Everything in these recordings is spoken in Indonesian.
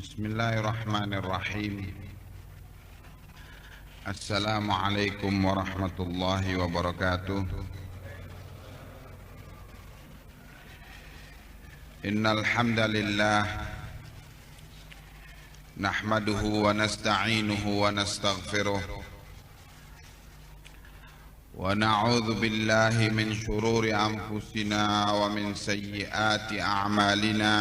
Bismillahirrahmanirrahim. Assalamualaikum warahmatullahi wabarakatuh. Innal hamdalillah nahmaduhu wa nasta'inuhu wa nastaghfiruh wa na'udzu billahi min shururi anfusina wa min sayyiati a'malina.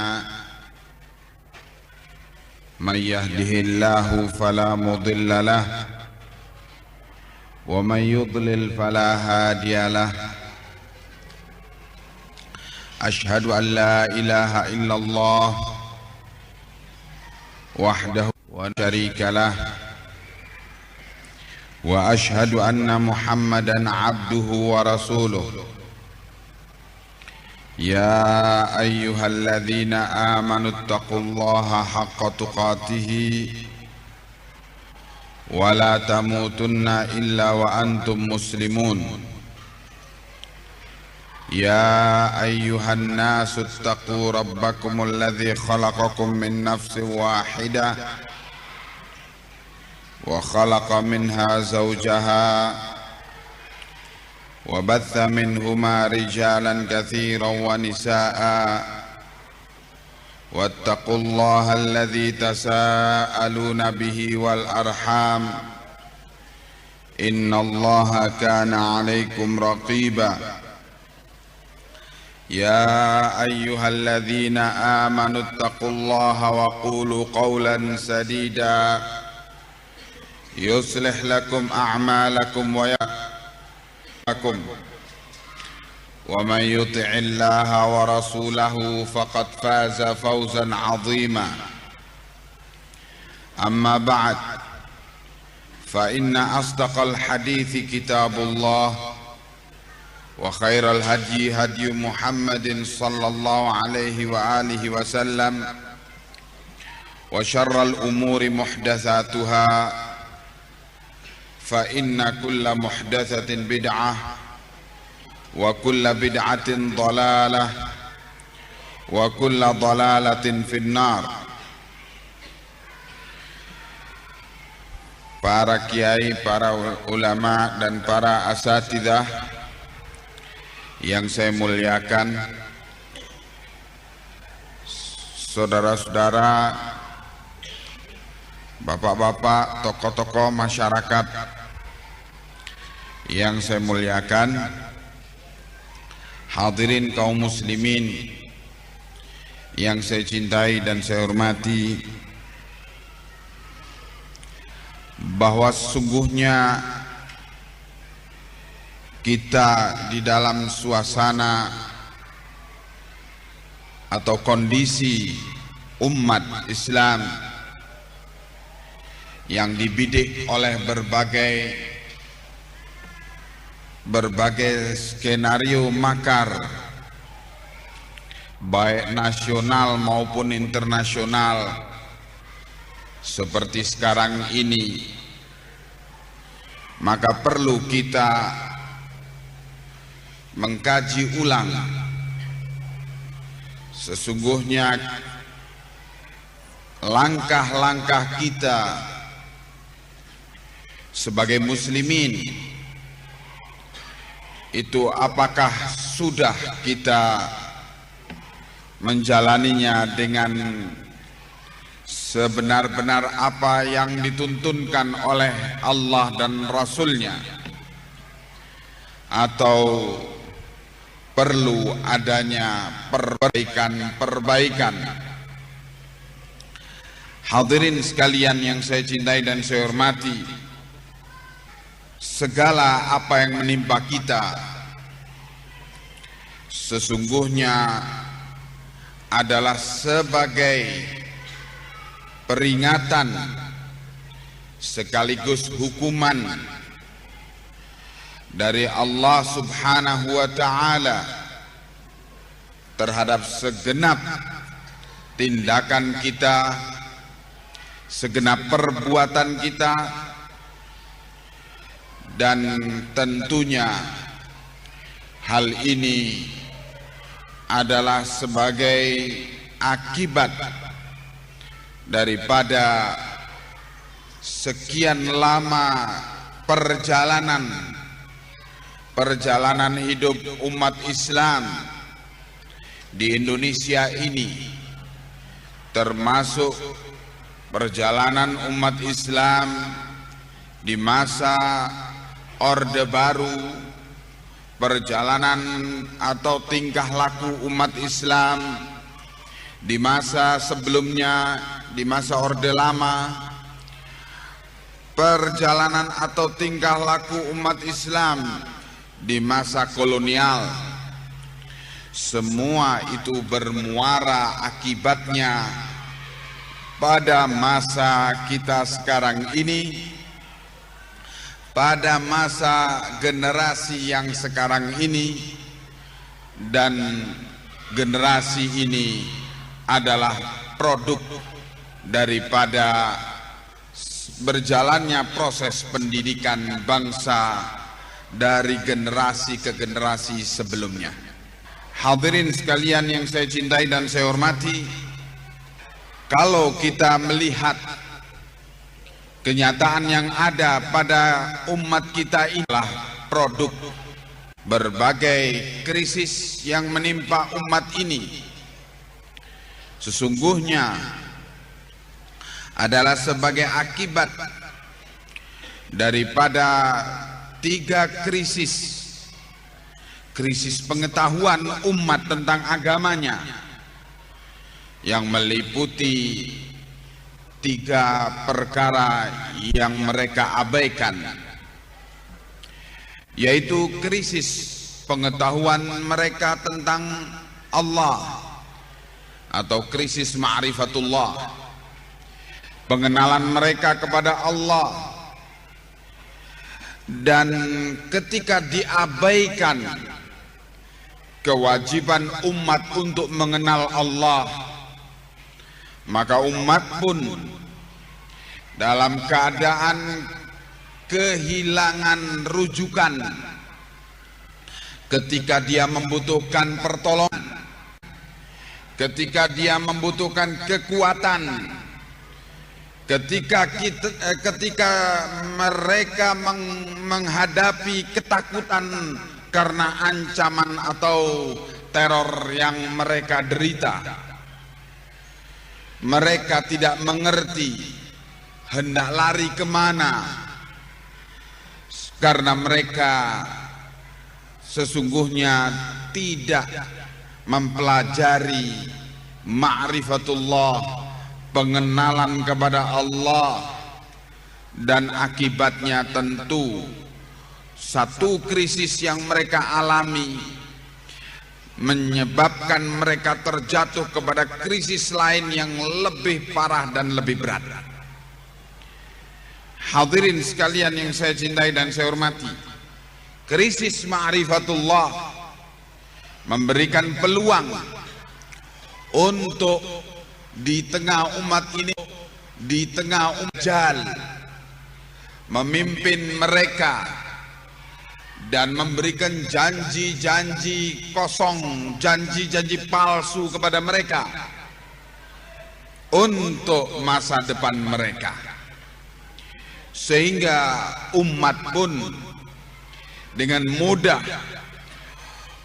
من يهده الله فلا مضل له ومن يضلل فلا هادي له أشهد أن لا إله إلا الله وحده لا شريك له وأشهد أن محمدا عبده ورسوله يا أيها الذين آمنوا اتقوا الله حق تقاته ولا تموتن إلا وأنتم مسلمون يا أيها الناس اتقوا ربكم الذي خلقكم من نفس واحدة وخلق منها زوجها وبث منهما رجالا كثيرا ونساء واتقوا الله الذي تساءلون به والأرحام إن الله كان عليكم رقيبا يا أيها الذين آمنوا اتقوا الله وقولوا قولا سديدا يصلح لكم أعمالكم ومن يطع الله ورسوله فقد فاز فوزا عظيما أما بعد فإن أصدق الحديث كتاب الله وخير الهدي هدي محمد صلى الله عليه وآله وسلم وشر الأمور محدثاتها فإن كل محدثة بدعة وكل بدعة ضلالة وكل ضلالة في النار. Para kiai, para ulama dan para asatidzah yang saya muliakan, saudara-saudara, bapak-bapak, tokoh-tokoh masyarakat yang saya muliakan, hadirin kaum muslimin yang saya cintai dan saya hormati, bahwa sesungguhnya kita di dalam suasana atau kondisi umat Islam yang dibidik oleh berbagai skenario makar, baik nasional maupun internasional, seperti sekarang ini, maka perlu kita mengkaji ulang sesungguhnya langkah-langkah kita sebagai muslimin itu apakah sudah kita menjalaninya dengan sebenar-benar apa yang dituntunkan oleh Allah dan Rasul-Nya, atau perlu adanya perbaikan. Hadirin sekalian yang saya cintai dan saya hormati, segala apa yang menimpa kita sesungguhnya adalah sebagai peringatan sekaligus hukuman dari Allah Subhanahu wa ta'ala terhadap segenap tindakan kita, segenap perbuatan kita, dan tentunya hal ini adalah sebagai akibat daripada sekian lama perjalanan hidup umat Islam di Indonesia ini, termasuk perjalanan umat Islam di masa Orde Baru, perjalanan atau tingkah laku umat Islam di masa sebelumnya, di masa Orde Lama, perjalanan atau tingkah laku umat Islam di masa kolonial. Semua itu bermuara akibatnya pada masa kita sekarang ini, pada masa generasi yang sekarang ini, dan generasi ini adalah produk daripada berjalannya proses pendidikan bangsa dari generasi ke generasi sebelumnya. Hadirin sekalian yang saya cintai dan saya hormati, kalau kita melihat kenyataan yang ada pada umat kita inilah produk berbagai krisis yang menimpa umat ini. Sesungguhnya adalah sebagai akibat daripada 3 krisis. Krisis pengetahuan umat tentang agamanya yang meliputi 3 perkara yang mereka abaikan, yaitu krisis pengetahuan mereka tentang Allah atau krisis ma'rifatullah, pengenalan mereka kepada Allah. Dan ketika diabaikan kewajiban umat untuk mengenal Allah, maka umat pun dalam keadaan kehilangan rujukan ketika dia membutuhkan pertolongan, ketika dia membutuhkan kekuatan, ketika mereka menghadapi ketakutan karena ancaman atau teror yang mereka derita. Mereka tidak mengerti hendak lari kemana, karena mereka sesungguhnya tidak mempelajari ma'rifatullah, pengenalan kepada Allah. Dan akibatnya tentu satu krisis yang mereka alami menyebabkan mereka terjatuh kepada krisis lain yang lebih parah dan lebih berat. Hadirin sekalian yang saya cintai dan saya hormati, krisis ma'rifatullah memberikan peluang untuk di tengah umat ini, di tengah umat jahil, memimpin mereka dan memberikan janji-janji kosong, janji-janji palsu kepada mereka untuk masa depan mereka, sehingga umat pun dengan mudah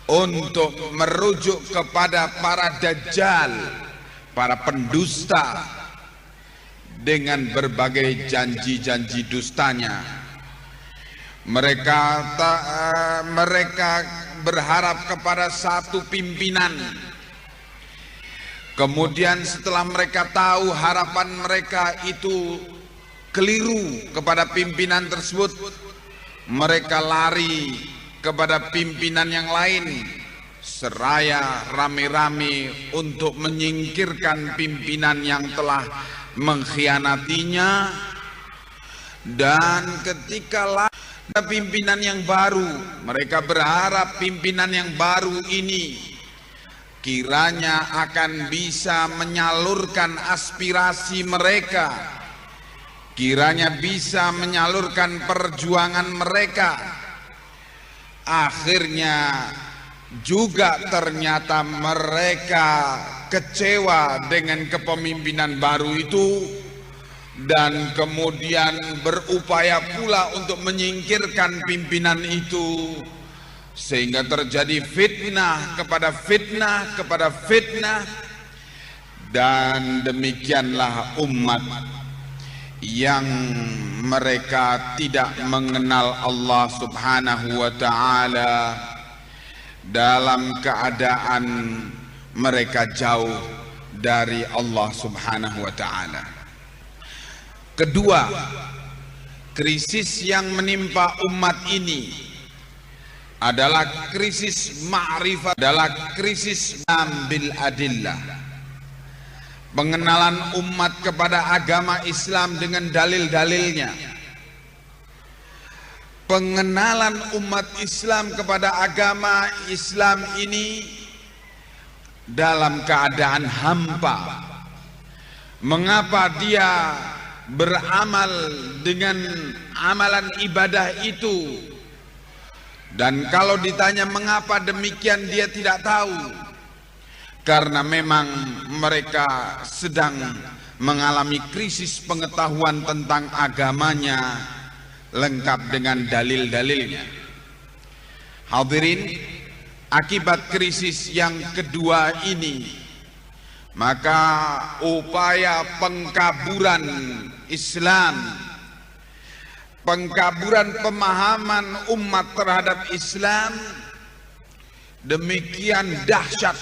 untuk merujuk kepada para dajjal, para pendusta, dengan berbagai janji-janji dustanya. Mereka berharap kepada satu pimpinan. Kemudian setelah mereka tahu harapan mereka itu keliru kepada pimpinan tersebut, mereka lari kepada pimpinan yang lain, seraya rame-rame untuk menyingkirkan pimpinan yang telah mengkhianatinya. Dan ketika ada pimpinan yang baru, mereka berharap pimpinan yang baru ini kiranya akan bisa menyalurkan aspirasi mereka, kiranya bisa menyalurkan perjuangan mereka. Akhirnya juga ternyata mereka kecewa dengan kepemimpinan baru itu, dan kemudian berupaya pula untuk menyingkirkan pimpinan itu, sehingga terjadi fitnah kepada fitnah kepada fitnah. Dan demikianlah umat yang mereka tidak mengenal Allah Subhanahu wa ta'ala, dalam keadaan mereka jauh dari Allah Subhanahu wa ta'ala. Kedua, krisis yang menimpa umat ini adalah krisis ma'rifat, adalah krisis bil adillah, pengenalan umat kepada agama Islam dengan dalil-dalilnya. Pengenalan umat Islam kepada agama Islam ini dalam keadaan hampa. Mengapa dia beramal dengan amalan ibadah itu? Dan kalau ditanya mengapa demikian, dia tidak tahu. Karena memang mereka sedang mengalami krisis pengetahuan tentang agamanya, lengkap dengan dalil-dalilnya. Hadirin, akibat krisis yang kedua ini, maka upaya pengkaburan Islam, pengkaburan pemahaman umat terhadap Islam demikian dahsyat.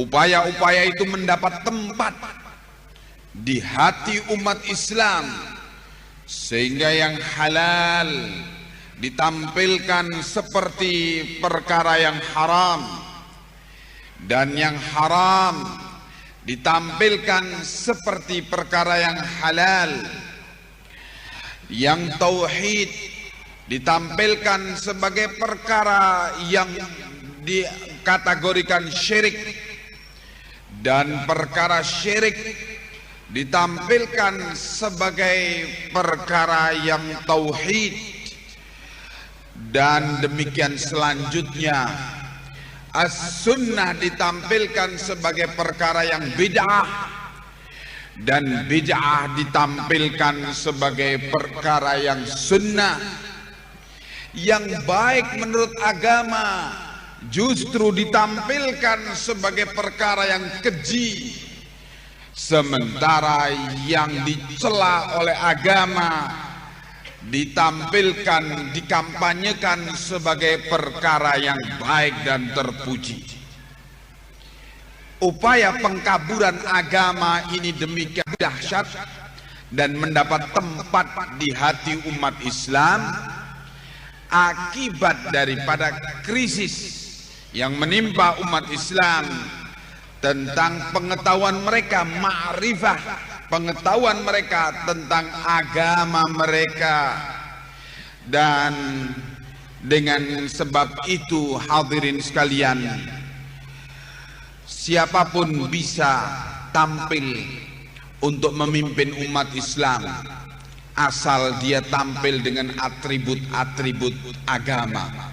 Upaya-upaya itu mendapat tempat di hati umat Islam, sehingga yang halal ditampilkan seperti perkara yang haram, dan yang haram ditampilkan seperti perkara yang halal. Yang tauhid ditampilkan sebagai perkara yang dikategorikan syirik, dan perkara syirik ditampilkan sebagai perkara yang tauhid. Dan demikian selanjutnya, as-sunnah ditampilkan sebagai perkara yang bid'ah, dan bid'ah ditampilkan sebagai perkara yang sunnah. Yang baik menurut agama justru ditampilkan sebagai perkara yang keji, sementara yang dicela oleh agama ditampilkan, dikampanyekan sebagai perkara yang baik dan terpuji. Upaya pengkaburan agama ini demikian dahsyat dan mendapat tempat di hati umat Islam akibat daripada krisis yang menimpa umat Islam tentang pengetahuan mereka, ma'rifah, pengetahuan mereka tentang agama mereka. Dan dengan sebab itu, hadirin sekalian, siapapun bisa tampil untuk memimpin umat Islam, asal dia tampil dengan atribut-atribut agama.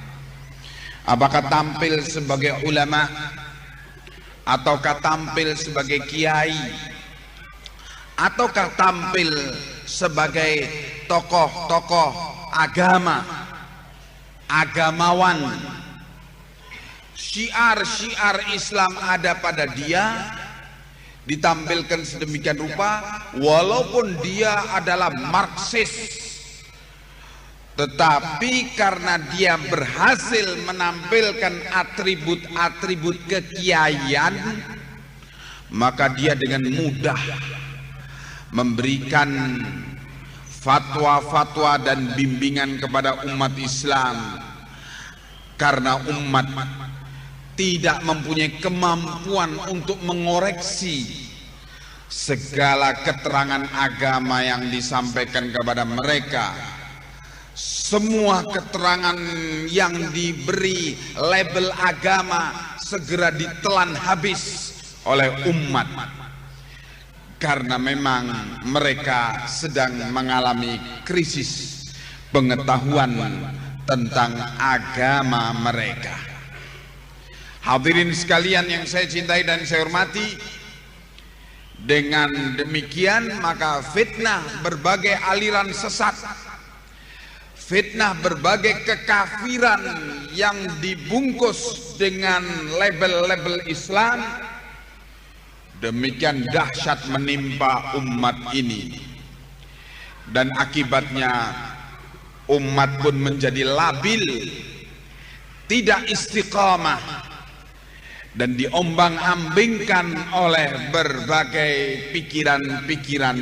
Apakah tampil sebagai ulama, ataukah tampil sebagai kiai, ataukah tampil sebagai tokoh-tokoh agama, agamawan. Syiar-syiar Islam ada pada dia, ditampilkan sedemikian rupa, walaupun dia adalah Marxis, tetapi karena dia berhasil menampilkan atribut-atribut kekiaian, maka dia dengan mudah memberikan fatwa-fatwa dan bimbingan kepada umat Islam, karena umat tidak mempunyai kemampuan untuk mengoreksi segala keterangan agama yang disampaikan kepada mereka. Semua keterangan yang diberi label agama segera ditelan habis oleh umat, karena memang mereka sedang mengalami krisis pengetahuan tentang agama mereka. Hadirin sekalian yang saya cintai dan saya hormati, dengan demikian maka fitnah berbagai aliran sesat, fitnah berbagai kekafiran yang dibungkus dengan label-label Islam demikian dahsyat menimpa umat ini, dan akibatnya umat pun menjadi labil, tidak istiqamah, dan diombang-ambingkan oleh berbagai pikiran-pikiran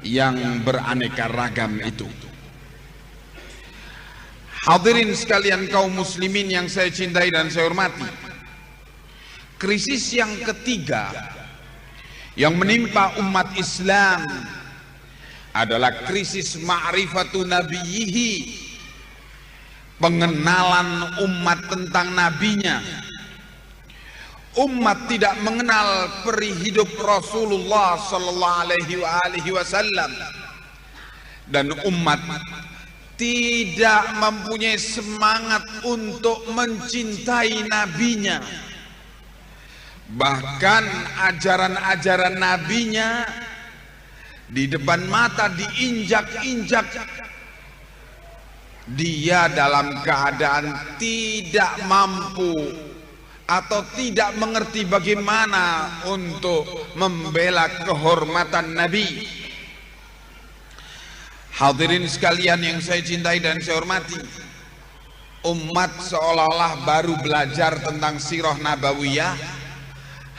yang beraneka ragam itu. Hadirin sekalian kaum muslimin yang saya cintai dan saya hormati, krisis yang ketiga yang menimpa umat Islam adalah krisis ma'rifatu nabiyyihi, pengenalan umat tentang nabinya. Umat tidak mengenal peri hidup Rasulullah sallallahu alaihi wasallam, dan umat tidak mempunyai semangat untuk mencintai nabinya. Bahkan ajaran-ajaran nabinya di depan mata diinjak-injak. Dia dalam keadaan tidak mampu atau tidak mengerti bagaimana untuk membela kehormatan Nabi. Hadirin sekalian yang saya cintai dan saya hormati, umat seolah-olah baru belajar tentang sirah nabawiyah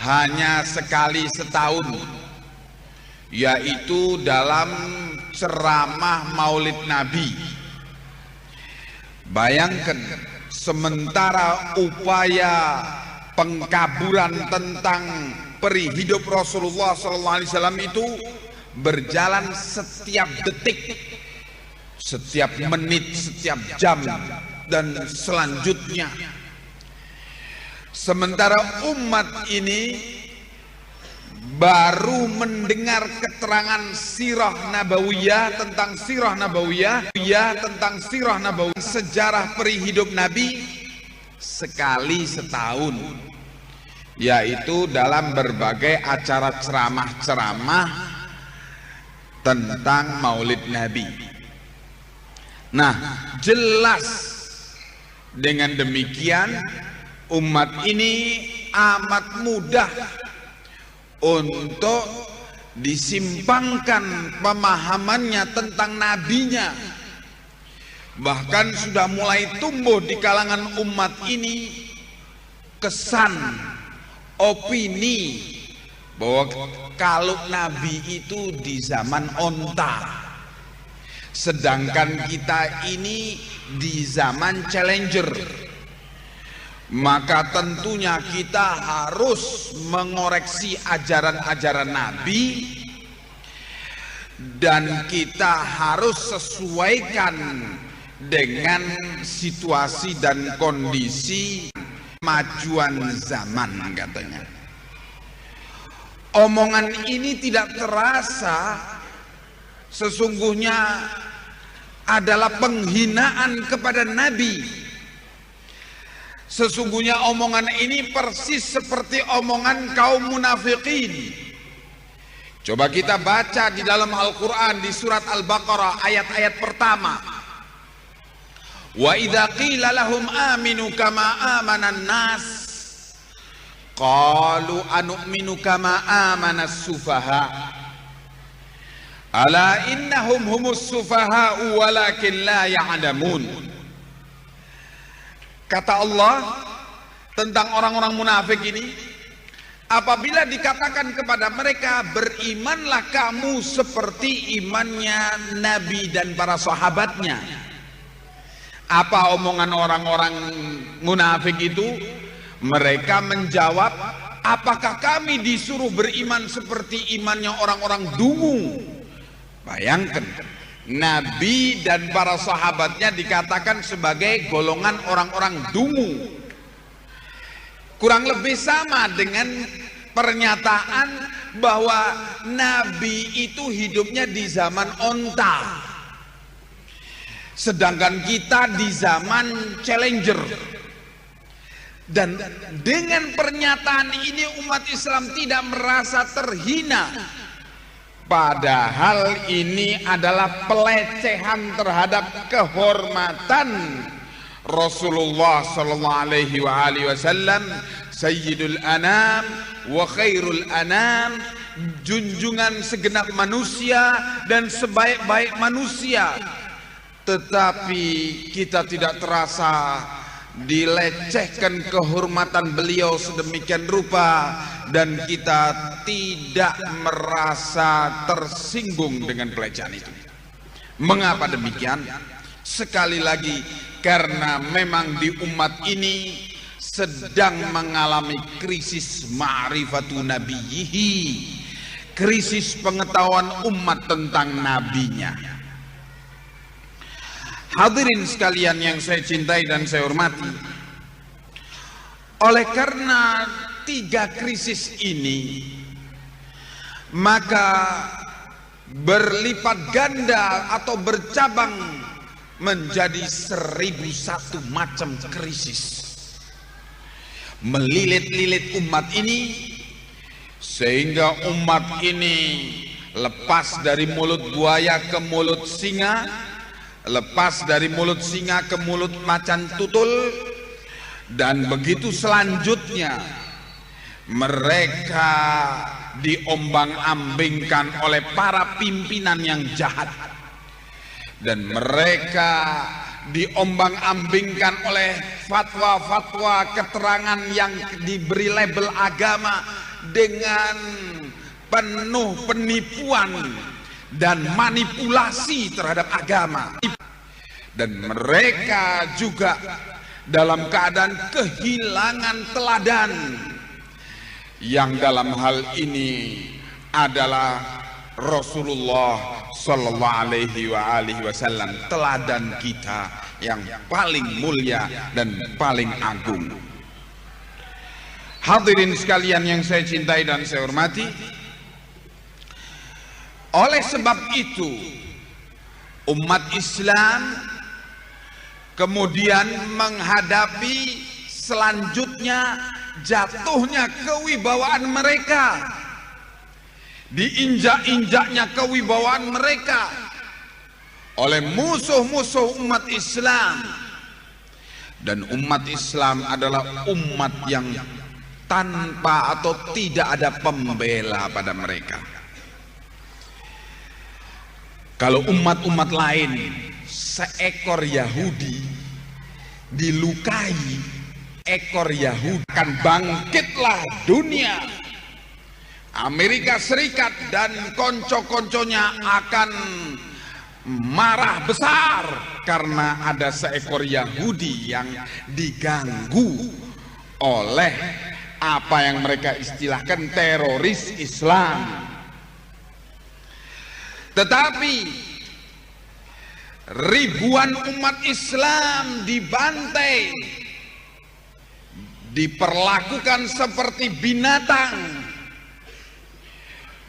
hanya sekali setahun, yaitu dalam ceramah Maulid Nabi. Bayangkan, sementara upaya pengkaburan tentang peri hidup Rasulullah SAW itu berjalan setiap detik, setiap menit, setiap jam, dan selanjutnya. Sementara umat ini baru mendengar keterangan sirah nabawiyah tentang sirah nabawiyah, tentang sirah nabawiyah, sejarah peri hidup Nabi sekali setahun, yaitu dalam berbagai acara ceramah-ceramah tentang Maulid Nabi. Nah, jelas dengan demikian umat ini amat mudah untuk disimpangkan pemahamannya tentang nabinya. Bahkan sudah mulai tumbuh di kalangan umat ini kesan, opini bahwa kalau nabi itu di zaman onta, sedangkan kita ini di zaman challenger. Maka tentunya kita harus mengoreksi ajaran-ajaran Nabi, dan kita harus sesuaikan dengan situasi dan kondisi kemajuan zaman, katanya. Omongan ini tidak terasa sesungguhnya adalah penghinaan kepada Nabi. Sesungguhnya omongan ini persis seperti omongan kaum munafikin. Coba kita baca di dalam Al-Quran di surat Al-Baqarah ayat-ayat pertama. Wa idza qila lahum aminu kama amanan nas qalu anu'minu kama amanas sufaha ala innahum humus sufaha walakin la ya'lamun. Kata Allah tentang orang-orang munafik ini, apabila dikatakan kepada mereka, berimanlah kamu seperti imannya Nabi dan para sahabatnya. Apa omongan orang-orang munafik itu? Mereka menjawab, apakah kami disuruh beriman seperti imannya orang-orang dungu? Bayangkan, Nabi dan para sahabatnya dikatakan sebagai golongan orang-orang dungu. Kurang lebih sama dengan pernyataan bahwa Nabi itu hidupnya di zaman onta, sedangkan kita di zaman challenger. Dan dengan pernyataan ini umat Islam tidak merasa terhina. Padahal ini adalah pelecehan terhadap kehormatan Rasulullah sallallahu alaihi wasallam, sayyidul anam wa khairul anam, junjungan segenap manusia dan sebaik-baik manusia. Tetapi kita tidak terasa dilecehkan kehormatan beliau sedemikian rupa, dan kita tidak merasa tersinggung dengan pelecehan itu. Mengapa demikian? Sekali lagi, karena memang di umat ini sedang mengalami krisis ma'rifatu nabiyhi, krisis pengetahuan umat tentang nabinya. Hadirin sekalian yang saya cintai dan saya hormati, oleh karena 3 krisis ini, maka berlipat ganda atau bercabang menjadi 1001 macam krisis melilit-lilit umat ini, sehingga umat ini lepas dari mulut buaya ke mulut singa, lepas dari mulut singa ke mulut macan tutul, dan begitu selanjutnya mereka diombang-ambingkan oleh para pimpinan yang jahat, dan mereka diombang-ambingkan oleh fatwa-fatwa keterangan yang diberi label agama dengan penuh penipuan dan manipulasi terhadap agama. Dan mereka juga dalam keadaan kehilangan teladan, yang dalam hal ini adalah Rasulullah sallallahu alaihi wasallam, teladan kita yang paling mulia dan paling agung. Hadirin sekalian yang saya cintai dan saya hormati, oleh sebab itu umat Islam kemudian menghadapi selanjutnya jatuhnya kewibawaan mereka, diinjak-injaknya kewibawaan mereka oleh musuh-musuh umat Islam. Dan umat Islam adalah umat yang tanpa atau tidak ada pembela pada mereka. Kalau umat-umat lain, seekor Yahudi dilukai, ekor Yahudi akan bangkitlah dunia. Amerika Serikat dan konco-konconya akan marah besar karena ada seekor Yahudi yang diganggu oleh apa yang mereka istilahkan teroris Islam. Tetapi ribuan umat Islam dibantai, diperlakukan seperti binatang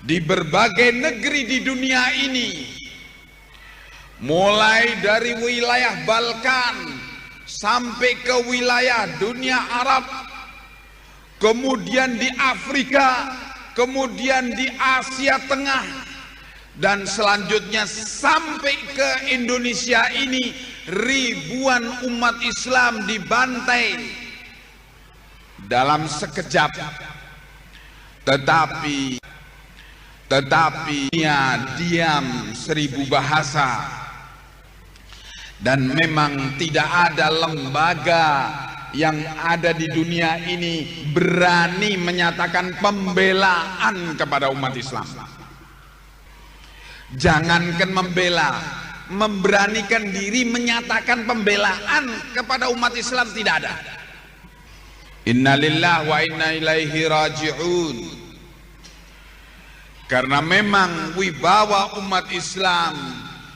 di berbagai negeri di dunia ini, mulai dari wilayah Balkan sampai ke wilayah dunia Arab, kemudian di Afrika, kemudian di Asia Tengah, dan selanjutnya sampai ke Indonesia ini. Ribuan umat Islam dibantai dalam sekejap, tetapi diam 1000 bahasa, dan memang tidak ada lembaga yang ada di dunia ini berani menyatakan pembelaan kepada umat Islam. Jangankan membela, memberanikan diri menyatakan pembelaan kepada umat Islam tidak ada. Innalillahi wa inna ilaihi raji'un. Karena memang wibawa umat Islam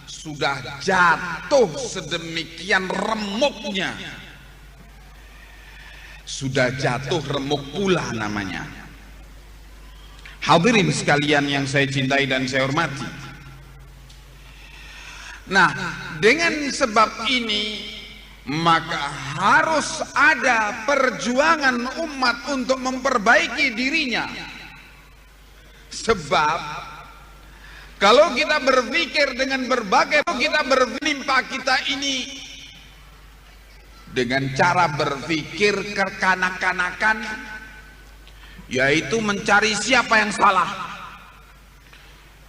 sudah jatuh sedemikian remuknya, sudah jatuh remuk pula namanya. Hadirin sekalian yang saya cintai dan saya hormati, nah, dengan sebab ini maka harus ada perjuangan umat untuk memperbaiki dirinya. Sebab kalau kita berpikir dengan berbagai, kita menimpa kita ini dengan cara berpikir kekanak-kanakan, yaitu mencari siapa yang salah.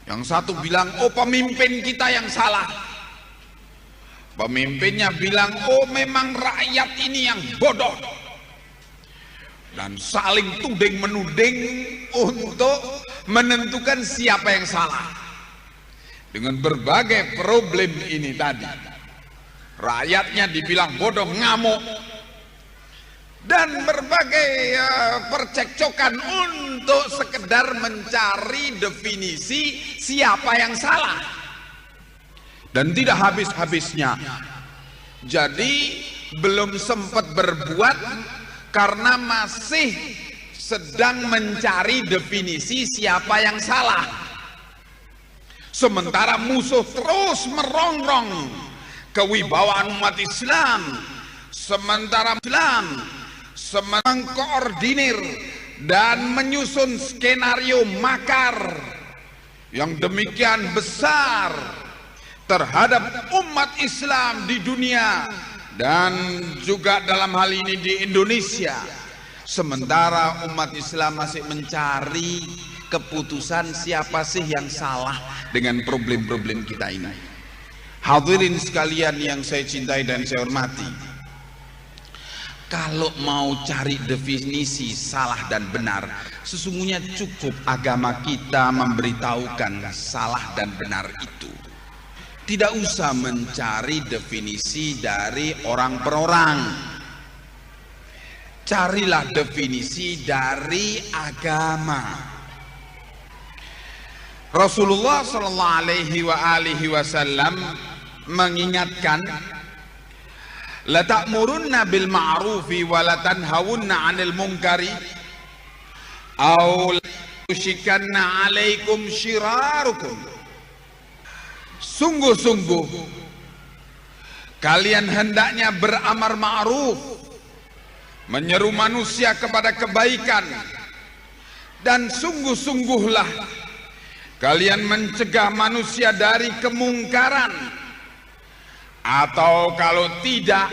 Yang satu bilang, oh pemimpin kita yang salah. Pemimpinnya bilang, oh memang rakyat ini yang bodoh. Dan saling tuding-menuding untuk menentukan siapa yang salah. Dengan berbagai problem ini tadi, rakyatnya dibilang bodoh, ngamuk, dan berbagai percekcokan untuk sekedar mencari definisi siapa yang salah, dan tidak habis-habisnya. Jadi belum sempat berbuat karena masih sedang mencari definisi siapa yang salah. Sementara musuh terus merongrong kewibawaan umat Islam, sementara Islam mengkoordinir dan menyusun skenario makar yang demikian besar terhadap umat Islam di dunia dan juga dalam hal ini di Indonesia. Sementara umat Islam masih mencari keputusan siapa sih yang salah dengan problem-problem kita ini. Hadirin sekalian yang saya cintai dan saya hormati, kalau mau cari definisi salah dan benar, sesungguhnya cukup agama kita memberitahukan salah dan benar itu. Tidak usah mencari definisi dari orang per orang. Carilah definisi dari agama. Rasulullah sallallahu alaihi wasallam mengingatkan, la ta'murunna bil ma'rufi wa la tanhawunna 'anil munkari aw yushikanna 'alaikum shirarukum. Sungguh-sungguh kalian hendaknya beramar ma'ruf, menyeru manusia kepada kebaikan, dan sungguh-sungguhlah kalian mencegah manusia dari kemungkaran, atau kalau tidak,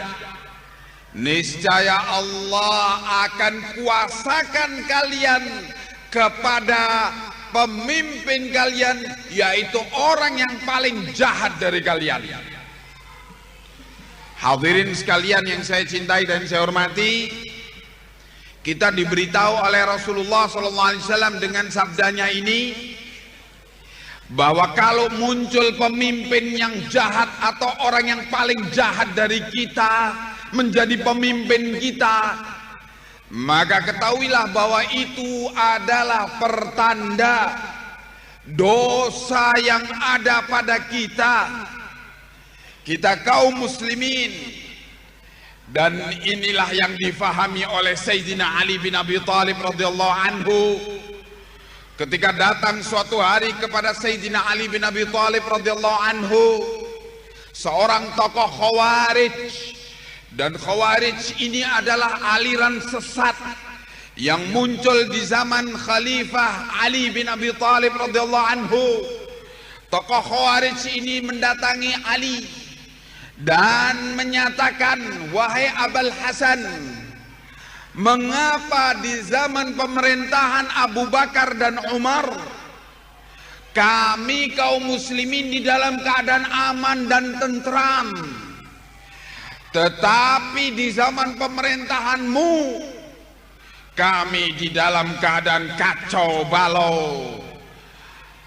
niscaya Allah akan kuasakan kalian kepada pemimpin kalian, yaitu orang yang paling jahat dari kalian. Hadirin sekalian yang saya cintai dan saya hormati, kita diberitahu oleh Rasulullah SAW dengan sabdanya ini, bahwa kalau muncul pemimpin yang jahat atau orang yang paling jahat dari kita menjadi pemimpin kita, maka ketahuilah bahwa itu adalah pertanda dosa yang ada pada kita kaum muslimin. Dan inilah yang difahami oleh Sayyidina Ali bin Abi Thalib radhiyallahu anhu ketika datang suatu hari kepada Sayyidina Ali bin Abi Thalib radhiyallahu anhu seorang tokoh Khawarij. Dan Khawarij ini adalah aliran sesat yang muncul di zaman Khalifah Ali bin Abi Thalib radhiyallahu anhu. Tokoh Khawarij ini mendatangi Ali dan menyatakan, wahai Abul Hasan, mengapa di zaman pemerintahan Abu Bakar dan Umar kami kaum muslimin di dalam keadaan aman dan tentram, tetapi di zaman pemerintahanmu kami di dalam keadaan kacau balau,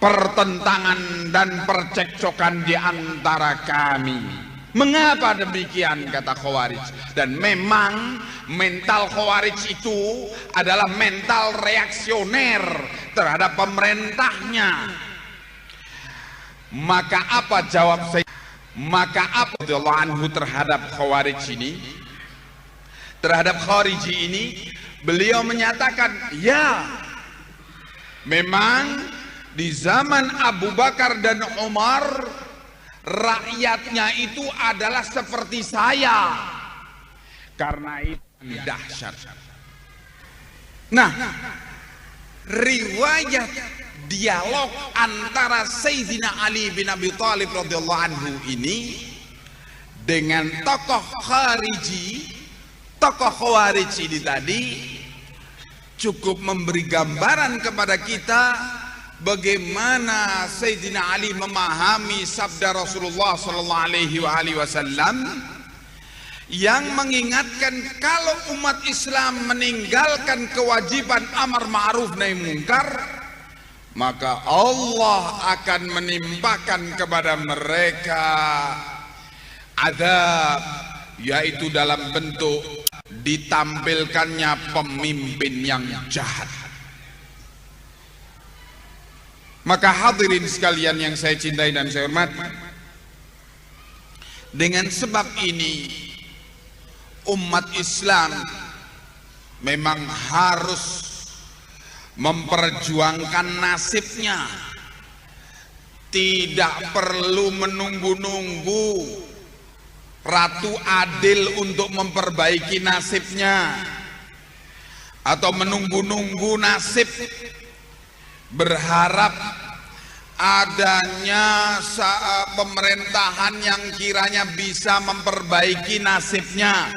pertentangan dan percekcokan di antara kami? Mengapa demikian, kata Khawarij. Dan memang mental Khawarij itu adalah mental reaksioner terhadap pemerintahnya. Maka apa jawab saya? Maka apa radhiyallahu anhu terhadap Khawarij ini? Terhadap Khawarij ini beliau menyatakan, ya, memang di zaman Abu Bakar dan Umar rakyatnya itu adalah seperti saya. karena itu dahsyat. Nah, riwayat dialog antara Sayyidina Ali bin Abi Thalib radhiyallahu anhu ini dengan tokoh Khawarij ini tadi cukup memberi gambaran kepada kita bagaimana Sayyidina Ali memahami sabda Rasulullah sallallahu alaihi wasallam yang mengingatkan kalau umat Islam meninggalkan kewajiban amar ma'ruf nahi munkar, maka Allah akan menimpakan kepada mereka azab, yaitu dalam bentuk ditampilkannya pemimpin yang jahat. Maka hadirin sekalian yang saya cintai dan saya hormati, dengan sebab ini umat Islam memang harus memperjuangkan nasibnya, tidak perlu menunggu-nunggu Ratu Adil untuk memperbaiki nasibnya, atau menunggu-nunggu nasib berharap adanya pemerintahan yang kiranya bisa memperbaiki nasibnya.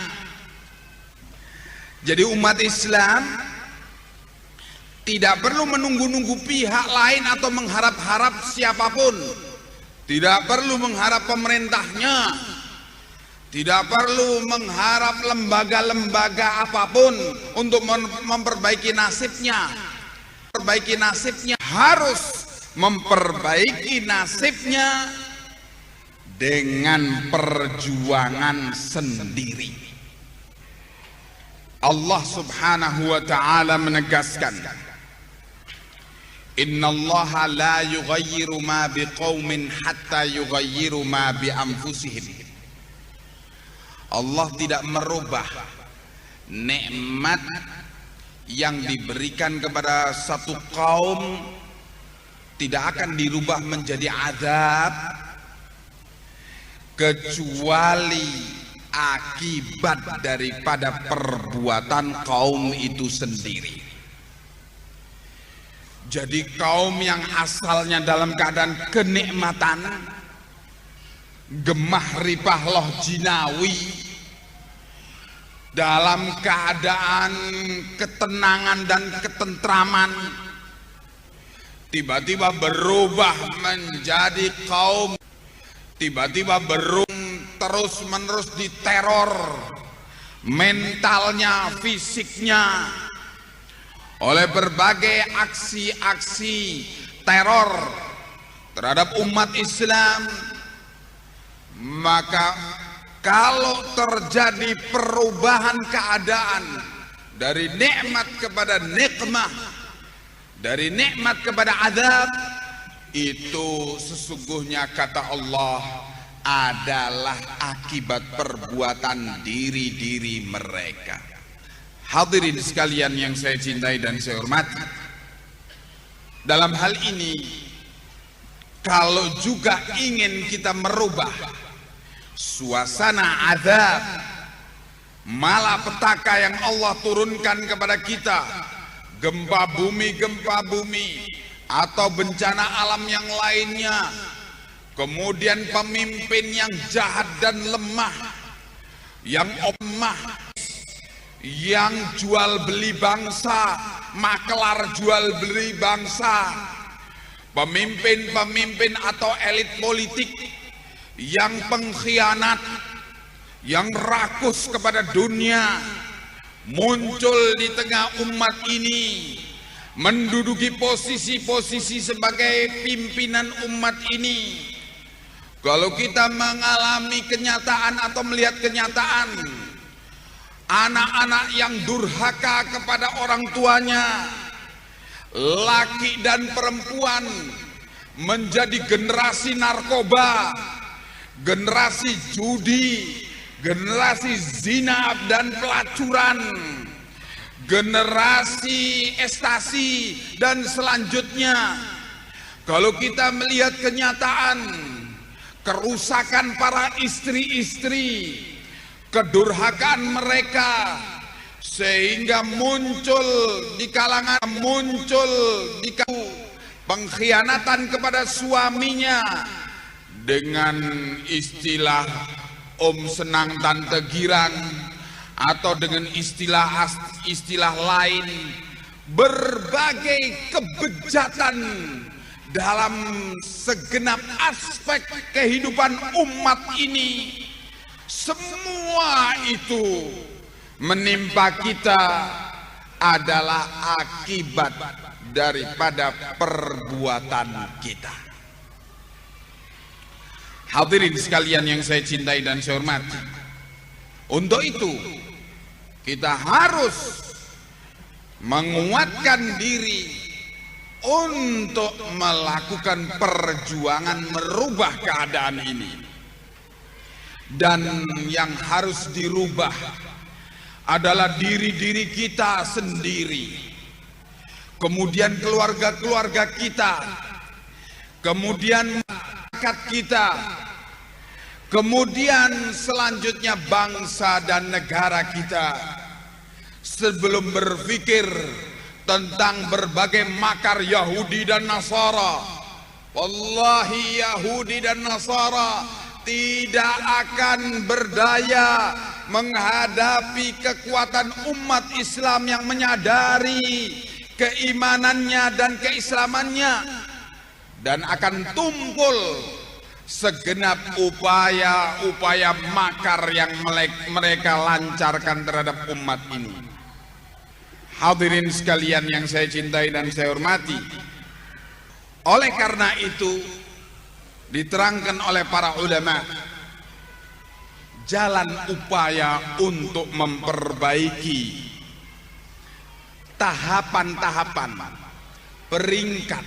Jadi umat Islam tidak perlu menunggu-nunggu pihak lain atau mengharap-harap siapapun, tidak perlu mengharap pemerintahnya, tidak perlu mengharap lembaga-lembaga apapun untuk memperbaiki nasibnya. Memperbaiki nasibnya harus memperbaiki nasibnya dengan perjuangan sendiri. Allah subhanahu wa ta'ala menegaskan, innallaha la yughayyiru ma biqaumin hatta yughayyiru ma bi anfusihim. Allah tidak merubah nikmat yang diberikan kepada satu kaum, tidak akan dirubah menjadi azab kecuali akibat daripada perbuatan kaum itu sendiri. Jadi kaum yang asalnya dalam keadaan kenikmatan, gemah ripah loh jinawi, dalam keadaan ketenangan dan ketentraman, tiba-tiba berubah menjadi kaum, tiba-tiba terus-menerus diteror mentalnya, fisiknya oleh berbagai aksi-aksi teror terhadap umat Islam. Maka kalau terjadi perubahan keadaan dari nikmat kepada nikmah, dari nikmat kepada azab, itu sesungguhnya kata Allah adalah akibat perbuatan diri-diri mereka. Hadirin sekalian yang saya cintai dan saya hormati, dalam hal ini kalau juga ingin kita merubah suasana azab, malapetaka yang Allah turunkan kepada kita, gempa bumi atau bencana alam yang lainnya, kemudian pemimpin yang jahat dan lemah, yang omah, yang jual beli bangsa, maklar jual beli bangsa, pemimpin-pemimpin atau elit politik yang pengkhianat, yang rakus kepada dunia, muncul di tengah umat ini, menduduki posisi-posisi sebagai pimpinan umat ini. Kalau kita mengalami kenyataan atau melihat kenyataan anak-anak yang durhaka kepada orang tuanya, laki dan perempuan menjadi generasi narkoba, generasi judi, generasi zina dan pelacuran, generasi ekstasi dan selanjutnya. Kalau kita melihat kenyataan kerusakan para istri-istri, kedurhakaan mereka, sehingga muncul di kalangan pengkhianatan kepada suaminya dengan istilah om senang tante girang atau dengan istilah lain, berbagai kebejatan dalam segenap aspek kehidupan umat ini. Semua itu menimpa kita adalah akibat daripada perbuatan kita. Hadirin sekalian yang saya cintai dan saya hormati, untuk itu kita harus menguatkan diri untuk melakukan perjuangan merubah keadaan ini. Dan yang harus dirubah adalah diri-diri kita sendiri, kemudian keluarga-keluarga kita, kemudian masyarakat kita, kemudian selanjutnya bangsa dan negara kita. Sebelum berpikir tentang berbagai makar Yahudi dan Nasara, wallahi Yahudi dan Nasara tidak akan berdaya menghadapi kekuatan umat Islam yang menyadari keimanannya dan keislamannya, dan akan tumpul segenap upaya makar yang mereka lancarkan terhadap umat ini. Hadirin sekalian yang saya cintai dan saya hormati, oleh karena itu diterangkan oleh para ulama jalan upaya untuk memperbaiki tahapan-tahapan, peringkat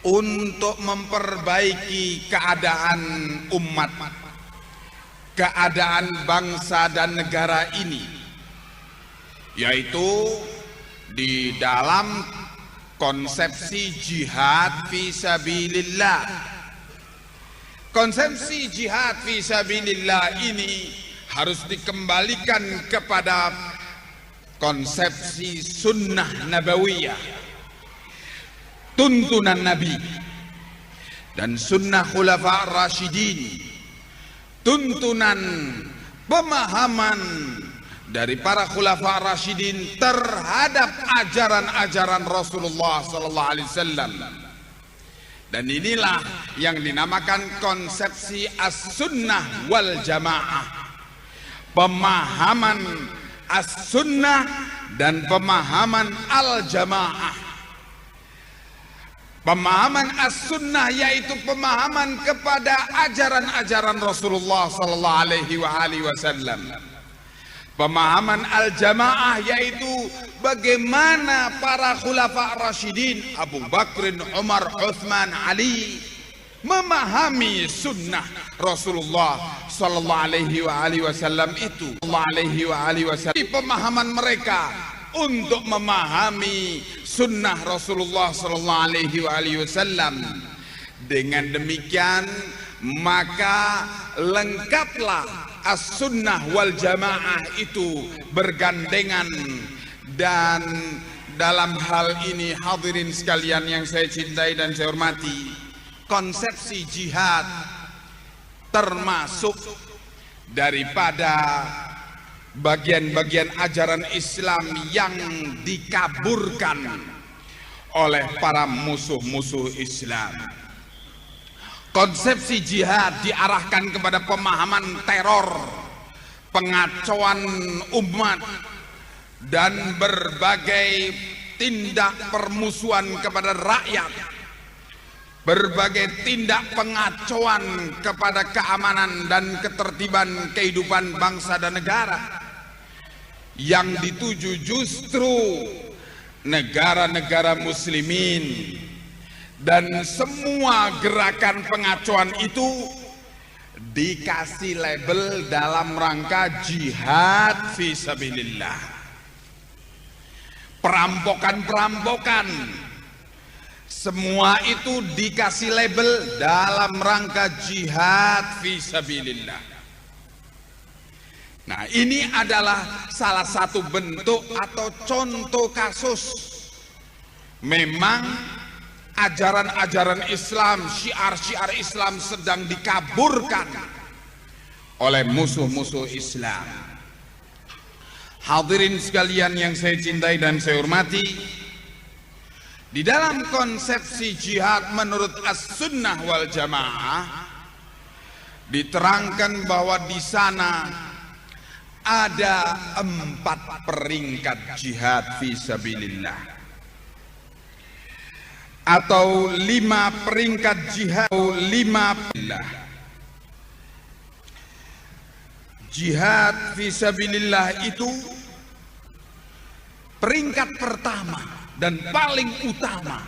untuk memperbaiki keadaan umat, keadaan bangsa dan negara ini, yaitu di dalam konsepsi jihad fi sabilillah. Konsepsi jihad fi sabilillah ini harus dikembalikan kepada konsepsi sunnah nabawiyah, tuntunan Nabi dan sunnah khulafa ar-rasyidin, tuntunan pemahaman dari para khulafa ar-rasyidin terhadap ajaran-ajaran Rasulullah sallallahu alaihi wasallam. Dan inilah yang dinamakan konsepsi as-sunnah wal jamaah, pemahaman as-sunnah dan pemahaman al-jamaah. Pemahaman as-sunnah yaitu pemahaman kepada ajaran-ajaran Rasulullah sallallahu alaihi wasallam. Pemahaman al-jamaah yaitu bagaimana para khulafa rasyidin Abu Bakr, Umar, Uthman, Ali memahami sunnah Rasulullah sallallahu alaihi wasallam itu. Pemahaman mereka untuk memahami sunnah Rasulullah sallallahu alaihi wasallam. Dengan demikian maka lengkaplah as-sunnah wal jamaah itu bergandengan. Dan dalam hal ini hadirin sekalian yang saya cintai dan saya hormati, konsepsi jihad termasuk daripada bagian-bagian ajaran Islam yang dikaburkan oleh para musuh-musuh Islam. Konsepsi jihad diarahkan kepada pemahaman teror, pengacauan umat, dan berbagai tindak permusuhan kepada rakyat, berbagai tindak pengacauan kepada keamanan dan ketertiban kehidupan bangsa dan negara, yang dituju justru negara-negara muslimin. Dan semua gerakan pengacauan itu dikasih label dalam rangka jihad fi sabilillah. Perampokan-perampokan, semua itu dikasih label dalam rangka jihad fi sabilillah. Nah, ini adalah salah satu bentuk atau contoh kasus memang ajaran-ajaran Islam, syiar-syiar Islam sedang dikaburkan oleh musuh-musuh Islam. Hadirin sekalian yang saya cintai dan saya hormati, di dalam konsepsi jihad menurut As-Sunnah wal Jamaah diterangkan bahwa di sana ada 4 peringkat jihad fisabilillah, atau 5 peringkat jihad, 5 jihad fisabilillah itu peringkat pertama dan paling utama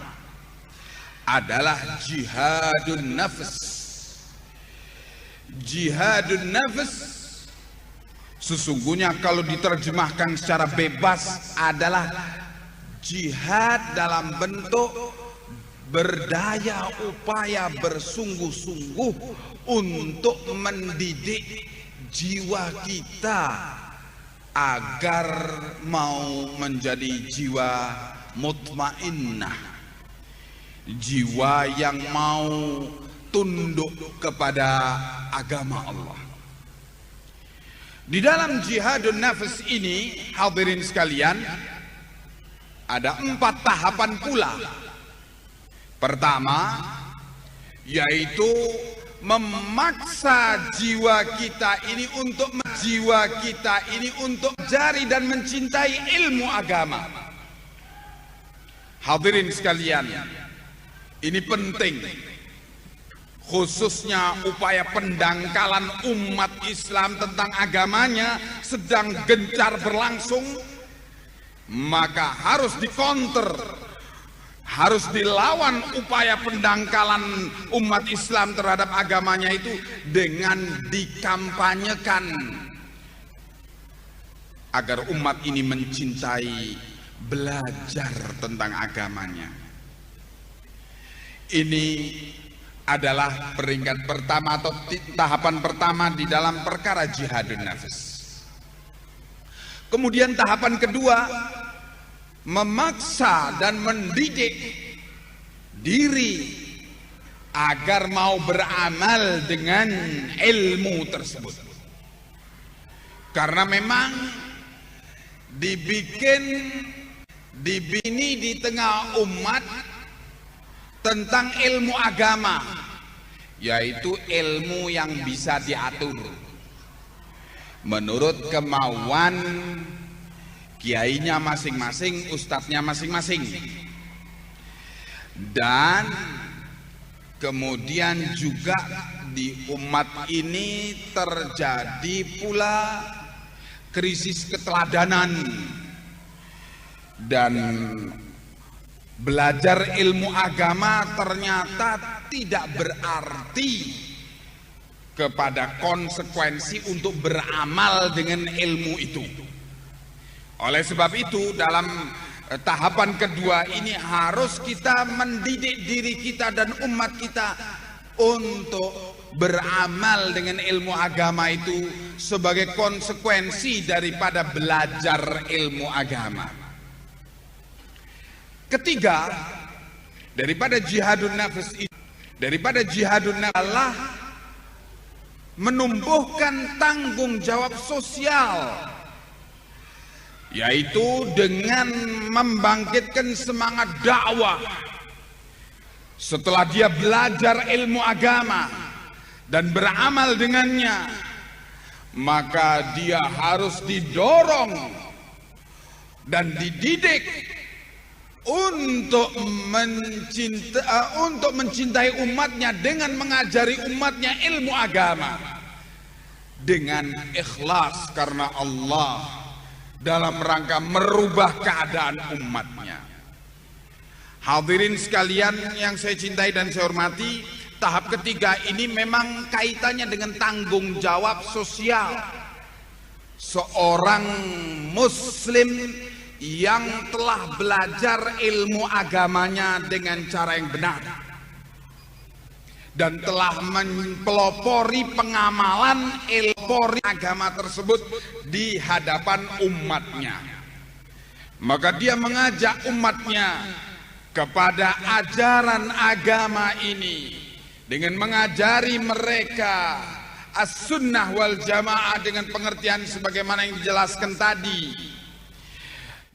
adalah jihadun nafs. Jihadun nafs sesungguhnya kalau diterjemahkan secara bebas adalah jihad dalam bentuk berdaya upaya bersungguh-sungguh untuk mendidik jiwa kita agar mau menjadi jiwa mutmainnah, jiwa yang mau tunduk kepada agama Allah. Di dalam jihadun nafs ini, hadirin sekalian, ada 4 tahapan pula. Pertama, yaitu memaksa jiwa kita ini untuk mencari dan mencintai ilmu agama. Hadirin sekalian, ini penting, khususnya upaya pendangkalan umat Islam tentang agamanya sedang gencar berlangsung, maka harus dikonter, harus dilawan upaya pendangkalan umat Islam terhadap agamanya itu dengan dikampanyekan agar umat ini mencintai belajar tentang agamanya. Ini adalah peringkat pertama atau tahapan pertama di dalam perkara jihadun nafs. Kemudian tahapan kedua, memaksa dan mendidik diri agar mau beramal dengan ilmu tersebut. Karena memang dibikin di tengah umat tentang ilmu agama, yaitu ilmu yang bisa diatur menurut kemauan kiainya masing-masing, ustadznya masing-masing. Dan kemudian juga di umat ini terjadi pula krisis keteladanan, dan belajar ilmu agama ternyata tidak berarti kepada konsekuensi untuk beramal dengan ilmu itu. Oleh sebab itu, dalam tahapan kedua ini harus kita mendidik diri kita dan umat kita untuk beramal dengan ilmu agama itu sebagai konsekuensi daripada belajar ilmu agama. Ketiga, daripada jihadun nafs adalah menumbuhkan tanggung jawab sosial, yaitu dengan membangkitkan semangat dakwah. Setelah dia belajar ilmu agama dan beramal dengannya, maka dia harus didorong dan dididik untuk mencintai umatnya dengan mengajari umatnya ilmu agama dengan ikhlas karena Allah, dalam rangka merubah keadaan umatnya. Hadirin sekalian yang saya cintai dan saya hormati, tahap ketiga ini memang kaitannya dengan tanggung jawab sosial seorang muslim yang telah belajar ilmu agamanya dengan cara yang benar. dan telah mempelopori pengamalan agama tersebut di hadapan umatnya. Maka dia mengajak umatnya kepada ajaran agama ini dengan mengajari mereka as-sunnah wal jamaah dengan pengertian sebagaimana yang dijelaskan tadi.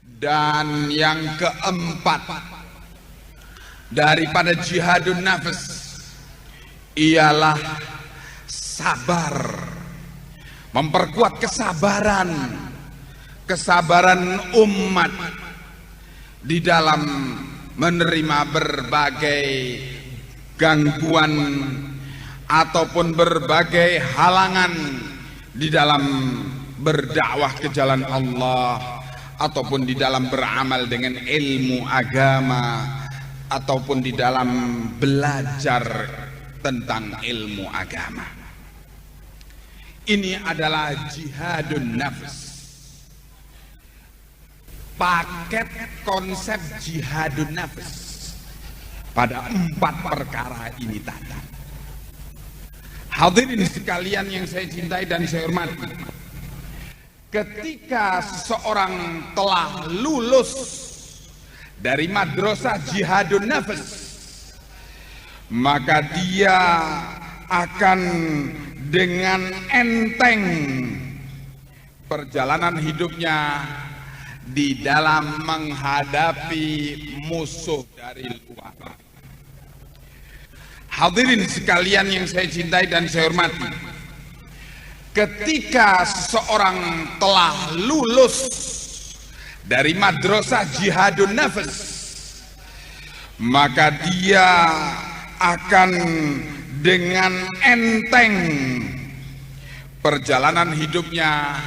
Dan yang keempat daripada jihadun nafs ialah sabar, memperkuat kesabaran umat di dalam menerima berbagai gangguan ataupun berbagai halangan di dalam berdakwah ke jalan Allah, ataupun di dalam beramal dengan ilmu agama, ataupun di dalam belajar tentang ilmu agama. Ini adalah jihadun nafs. Paket konsep jihadun nafs pada 4 perkara ini tadi. Hadirin sekalian yang saya cintai dan saya hormati, ketika seseorang telah lulus dari madrasah jihadun nafs, maka dia akan dengan enteng perjalanan hidupnya di dalam menghadapi musuh dari luar. Hadirin sekalian yang saya cintai dan saya hormati, ketika seseorang telah lulus dari madrasah jihadun nafs, maka dia akan dengan enteng perjalanan hidupnya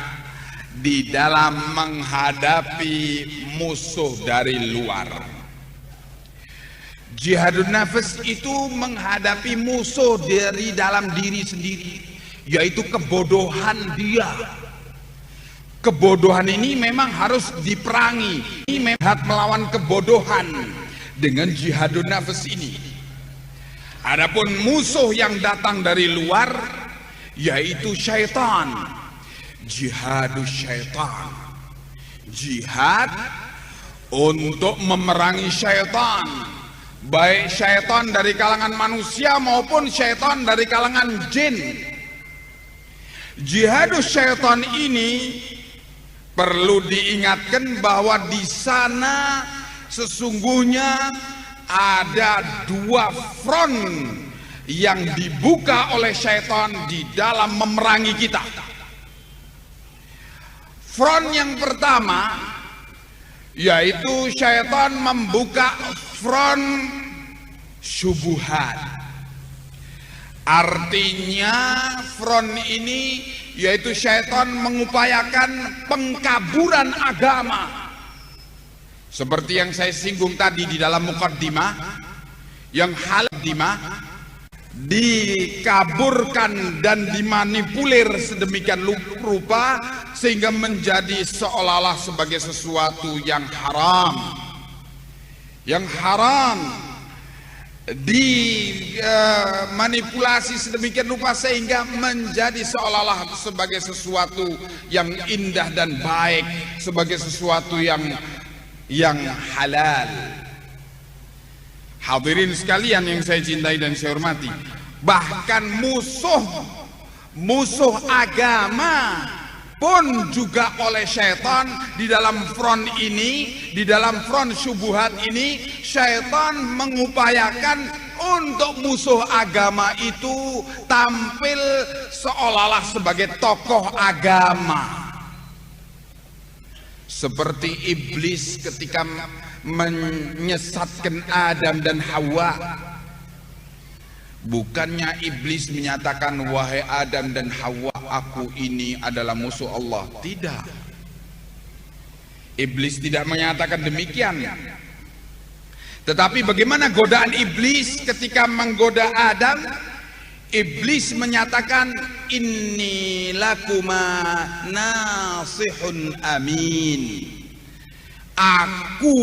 di dalam menghadapi musuh dari luar. Jihadun nafs itu menghadapi musuh dari dalam diri sendiri, yaitu kebodohan dia. Kebodohan ini memang harus diperangi. Ini memang melawan kebodohan dengan jihadun nafs ini. Adapun musuh yang datang dari luar, yaitu syaitan. Jihadus syaitan, jihad untuk memerangi syaitan, baik syaitan dari kalangan manusia maupun syaitan dari kalangan jin. Jihadus syaitan ini perlu diingatkan bahwa di sana sesungguhnya ada 2 front yang dibuka oleh syaitan di dalam memerangi kita. Front yang pertama yaitu syaitan membuka front syubhat. Artinya front ini yaitu syaitan mengupayakan pengkaburan agama. Seperti yang saya singgung tadi di dalam muqaddimah, yang dikaburkan dan dimanipulir sedemikian rupa sehingga menjadi seolah-olah sebagai sesuatu yang haram. Yang haram dimanipulasi sedemikian rupa sehingga menjadi seolah-olah sebagai sesuatu yang indah dan baik, sebagai sesuatu yang halal. Hadirin sekalian yang saya cintai dan saya hormati, bahkan musuh agama pun juga oleh syaitan di dalam front ini, di dalam front syubhat ini, syaitan mengupayakan untuk musuh agama itu tampil seolah-olah sebagai tokoh agama. Seperti iblis ketika menyesatkan Adam dan Hawa. Bukannya iblis menyatakan, wahai Adam dan Hawa, aku ini adalah musuh Allah. Tidak. Iblis tidak menyatakan demikian. Tetapi bagaimana godaan iblis ketika menggoda Adam? Iblis menyatakan, inni lakuma nasihun amin. Aku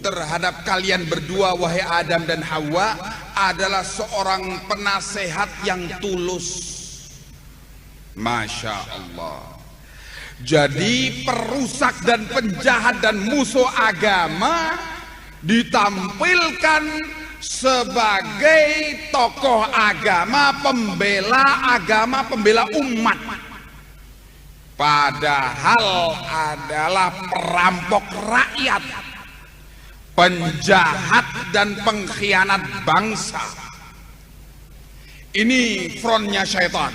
terhadap kalian berdua, wahai Adam dan Hawa, adalah seorang penasehat yang tulus. Masya Allah. Jadi perusak dan penjahat dan musuh agama ditampilkan sebagai tokoh agama, pembela umat. Padahal adalah perampok rakyat, penjahat dan pengkhianat bangsa. Ini frontnya syaitan.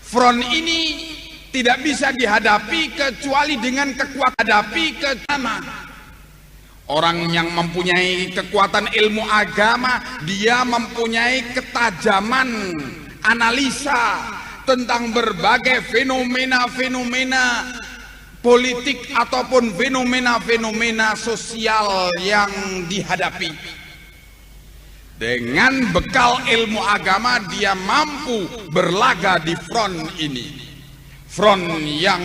Front ini tidak bisa dihadapi kecuali dengan kekuatan agama. Orang yang mempunyai kekuatan ilmu agama, dia mempunyai ketajaman analisa tentang berbagai fenomena-fenomena politik ataupun fenomena-fenomena sosial yang dihadapi. Dengan bekal ilmu agama dia mampu berlaga di front ini. Front yang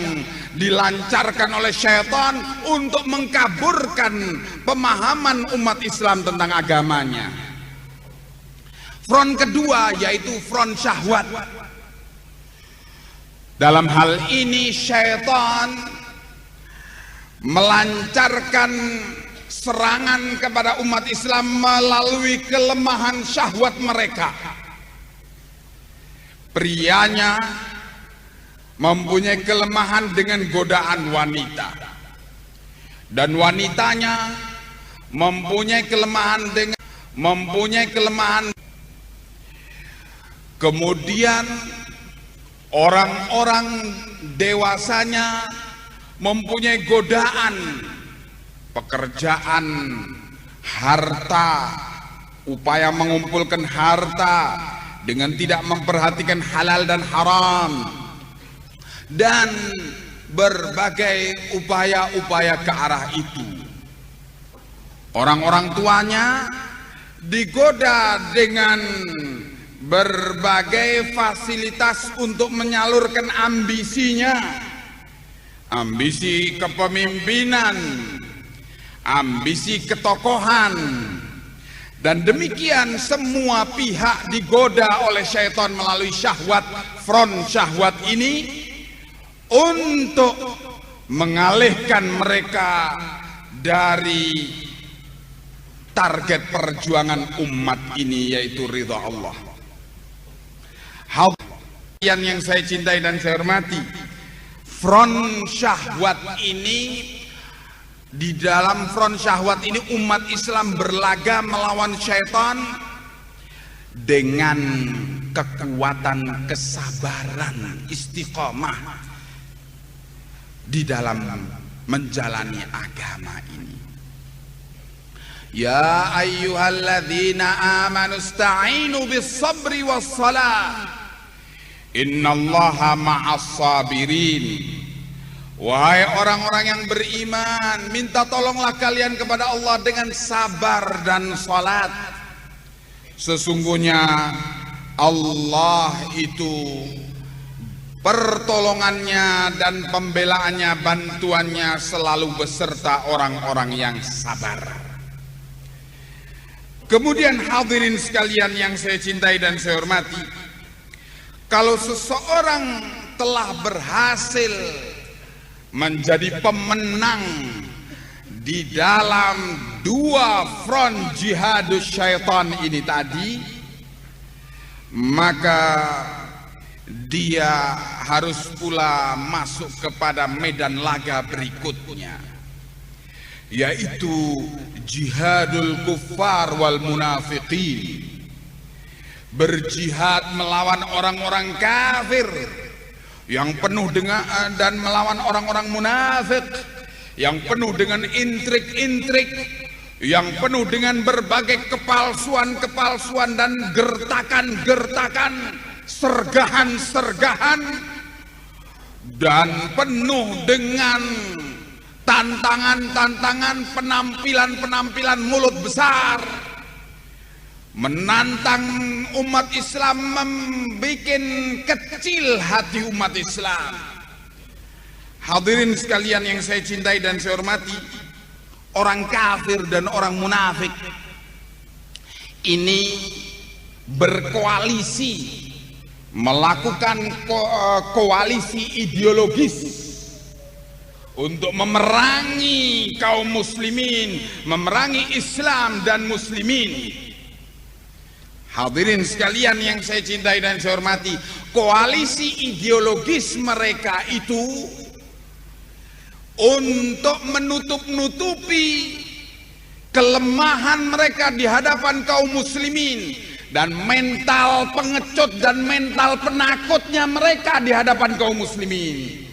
dilancarkan oleh syaitan untuk mengkaburkan pemahaman umat Islam tentang agamanya. Front kedua yaitu front syahwat. Dalam hal ini syaitan melancarkan serangan kepada umat Islam melalui kelemahan syahwat mereka. Prianya mempunyai kelemahan dengan godaan wanita, dan wanitanya mempunyai kelemahan. Kemudian orang-orang dewasanya mempunyai godaan pekerjaan, harta, upaya mengumpulkan harta dengan tidak memperhatikan halal dan haram, dan berbagai upaya-upaya ke arah itu. Orang-orang tuanya digoda dengan berbagai fasilitas untuk menyalurkan ambisinya, ambisi kepemimpinan, ambisi ketokohan, dan demikian semua pihak digoda oleh syaitan melalui syahwat, front syahwat ini, untuk mengalihkan mereka dari target perjuangan umat ini, yaitu ridha Allah. Hadirin yang saya cintai dan saya hormati, front syahwat ini, di dalam front syahwat ini umat Islam berlaga melawan syaitan dengan kekuatan kesabaran, istiqomah di dalam menjalani agama ini. Ya ayyuhalladzina amanu ista'inu bis-sabri was-salah, innallaha ma'as sabirin. Wahai orang-orang yang beriman, minta tolonglah kalian kepada Allah dengan sabar dan salat. Sesungguhnya Allah itu pertolongannya dan pembelaannya, bantuannya selalu beserta orang-orang yang sabar. Kemudian hadirin sekalian yang saya cintai dan saya hormati, kalau seseorang telah berhasil menjadi pemenang di dalam dua front jihadus syaitan ini tadi, maka dia harus pula masuk kepada medan laga berikutnya, yaitu jihadul kuffar wal munafiqin. Berjihad melawan orang-orang kafir yang penuh dengan, dan melawan orang-orang munafik yang penuh dengan intrik-intrik, yang penuh dengan berbagai kepalsuan-kepalsuan dan gertakan-gertakan, sergahan-sergahan, dan penuh dengan tantangan-tantangan, penampilan-penampilan mulut besar, menantang umat Islam, membuat kecil hati umat Islam. Hadirin sekalian yang saya cintai dan saya hormati, orang kafir dan orang munafik ini berkoalisi, melakukan koalisi ideologis untuk memerangi kaum muslimin, memerangi Islam dan muslimin. Hadirin sekalian yang saya cintai dan saya hormati, koalisi ideologis mereka itu untuk menutup-nutupi kelemahan mereka di hadapan kaum muslimin dan mental pengecut dan mental penakutnya mereka di hadapan kaum muslimin.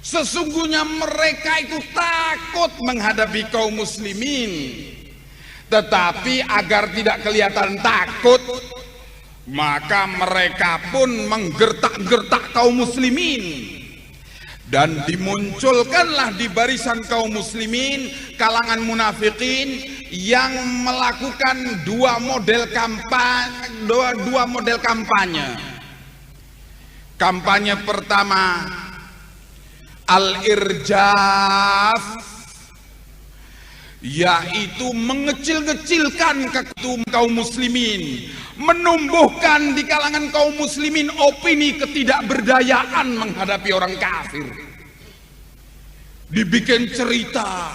Sesungguhnya mereka itu takut menghadapi kaum muslimin, tetapi agar tidak kelihatan takut, maka mereka pun menggertak-gertak kaum muslimin. Dan dimunculkanlah di barisan kaum muslimin kalangan munafikin yang melakukan dua model kampanye. Kampanye pertama, al-irjaf, yaitu mengecil-kecilkan ketum kaum muslimin, menumbuhkan di kalangan kaum muslimin opini ketidakberdayaan menghadapi orang kafir. Dibikin cerita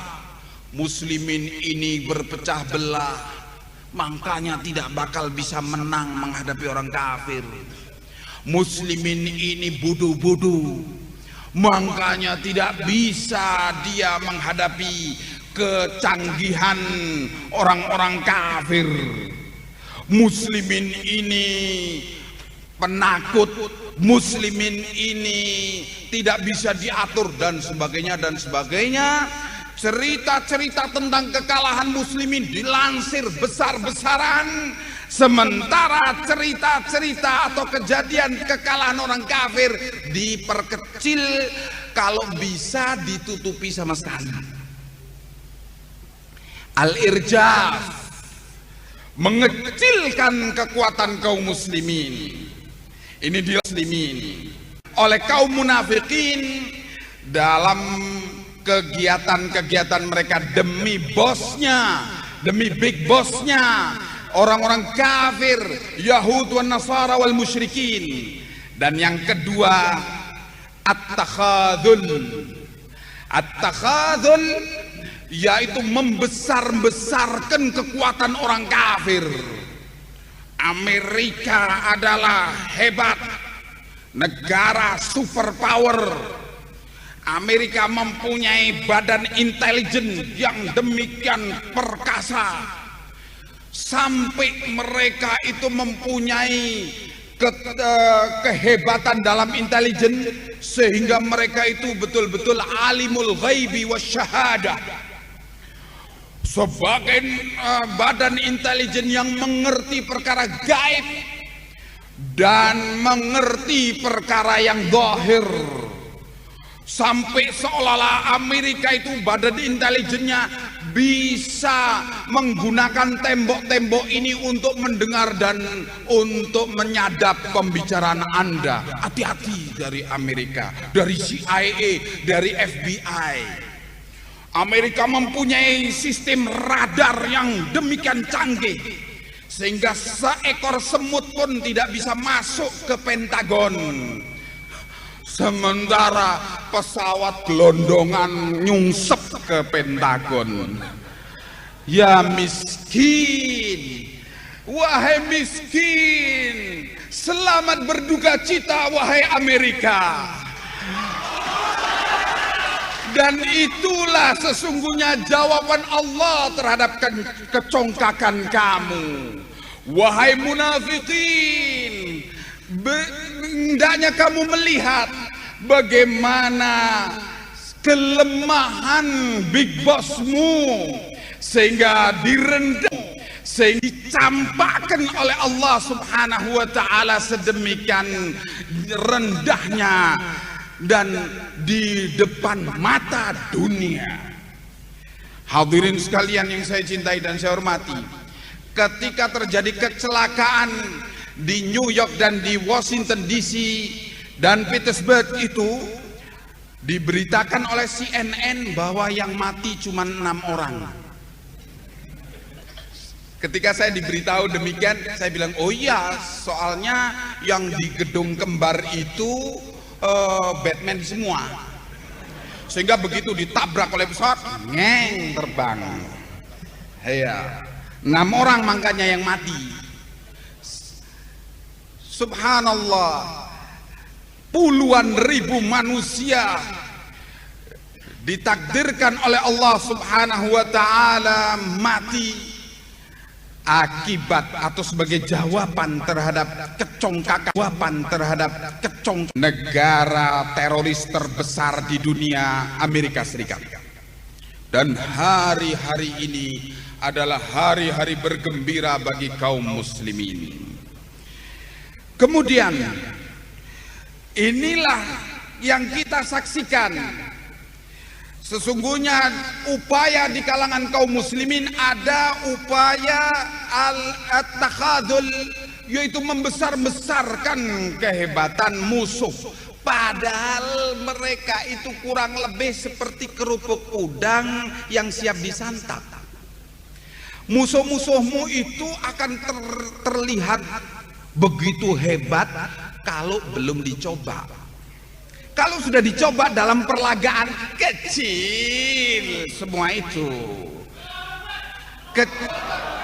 muslimin ini berpecah belah, makanya tidak bakal bisa menang menghadapi orang kafir. Muslimin ini bodoh-bodoh, makanya tidak bisa dia menghadapi kecanggihan orang-orang kafir. Muslimin ini penakut, muslimin ini tidak bisa diatur, dan sebagainya dan sebagainya. Cerita-cerita tentang kekalahan muslimin dilansir besar-besaran, sementara cerita-cerita atau kejadian kekalahan orang kafir diperkecil, kalau bisa ditutupi sama sekali. Al-irjaf, mengecilkan kekuatan kaum muslimin. Ini muslimin oleh kaum munafikin dalam kegiatan-kegiatan mereka demi bosnya, demi big bosnya, orang-orang kafir, Yahud wan Nasara wal musyrikin. Dan yang kedua, at-takhadhul. At-takhadhul yaitu membesar-besarkan kekuatan orang kafir. Amerika adalah hebat, negara superpower. Amerika mempunyai badan intelijen yang demikian perkasa, sampai mereka itu mempunyai kehebatan dalam intelijen, sehingga mereka itu betul-betul alimul ghaibi wasyahadah, sebagai badan intelijen yang mengerti perkara gaib dan mengerti perkara yang zahir. Sampai seolah-olah Amerika itu badan intelijennya bisa menggunakan tembok-tembok ini untuk mendengar dan untuk menyadap pembicaraan Anda. Hati-hati dari Amerika, dari CIA, dari FBI. Amerika mempunyai sistem radar yang demikian canggih, sehingga seekor semut pun tidak bisa masuk ke Pentagon. Sementara pesawat gelondongan nyungsep ke Pentagon. Ya miskin, wahai miskin, selamat berduka cita wahai Amerika. Dan itulah sesungguhnya jawaban Allah terhadap kecongkakan kamu, wahai munafikin. Hendaknya kamu melihat bagaimana kelemahan big bossmu, sehingga direndam, sehingga dicampakkan oleh Allah Subhanahu wa ta'ala sedemikian rendahnya dan di depan mata dunia. Hadirin sekalian yang saya cintai dan saya hormati, ketika terjadi kecelakaan di New York dan di Washington DC dan Pittsburgh itu, diberitakan oleh CNN bahwa yang mati cuma 6 orang. Ketika saya diberitahu demikian, saya bilang, oh iya, soalnya yang di gedung kembar itu Batman semua. Sehingga begitu ditabrak oleh pesawat, ngeng terbang. Iya, 6 orang makanya yang mati. Subhanallah, puluhan ribu manusia ditakdirkan oleh Allah Subhanahu wa ta'ala mati akibat atau sebagai jawaban terhadap negara teroris terbesar di dunia, Amerika Serikat. Dan hari-hari ini adalah hari-hari bergembira bagi kaum muslimin. Kemudian inilah yang kita saksikan. Sesungguhnya upaya di kalangan kaum muslimin ada upaya al-takhadul, yaitu membesar-besarkan kehebatan musuh. Padahal mereka itu kurang lebih seperti kerupuk udang yang siap disantap. Musuh-musuhmu itu akan terlihat begitu hebat kalau belum dicoba. Kalau sudah dicoba dalam perlagaan, kecil semua itu.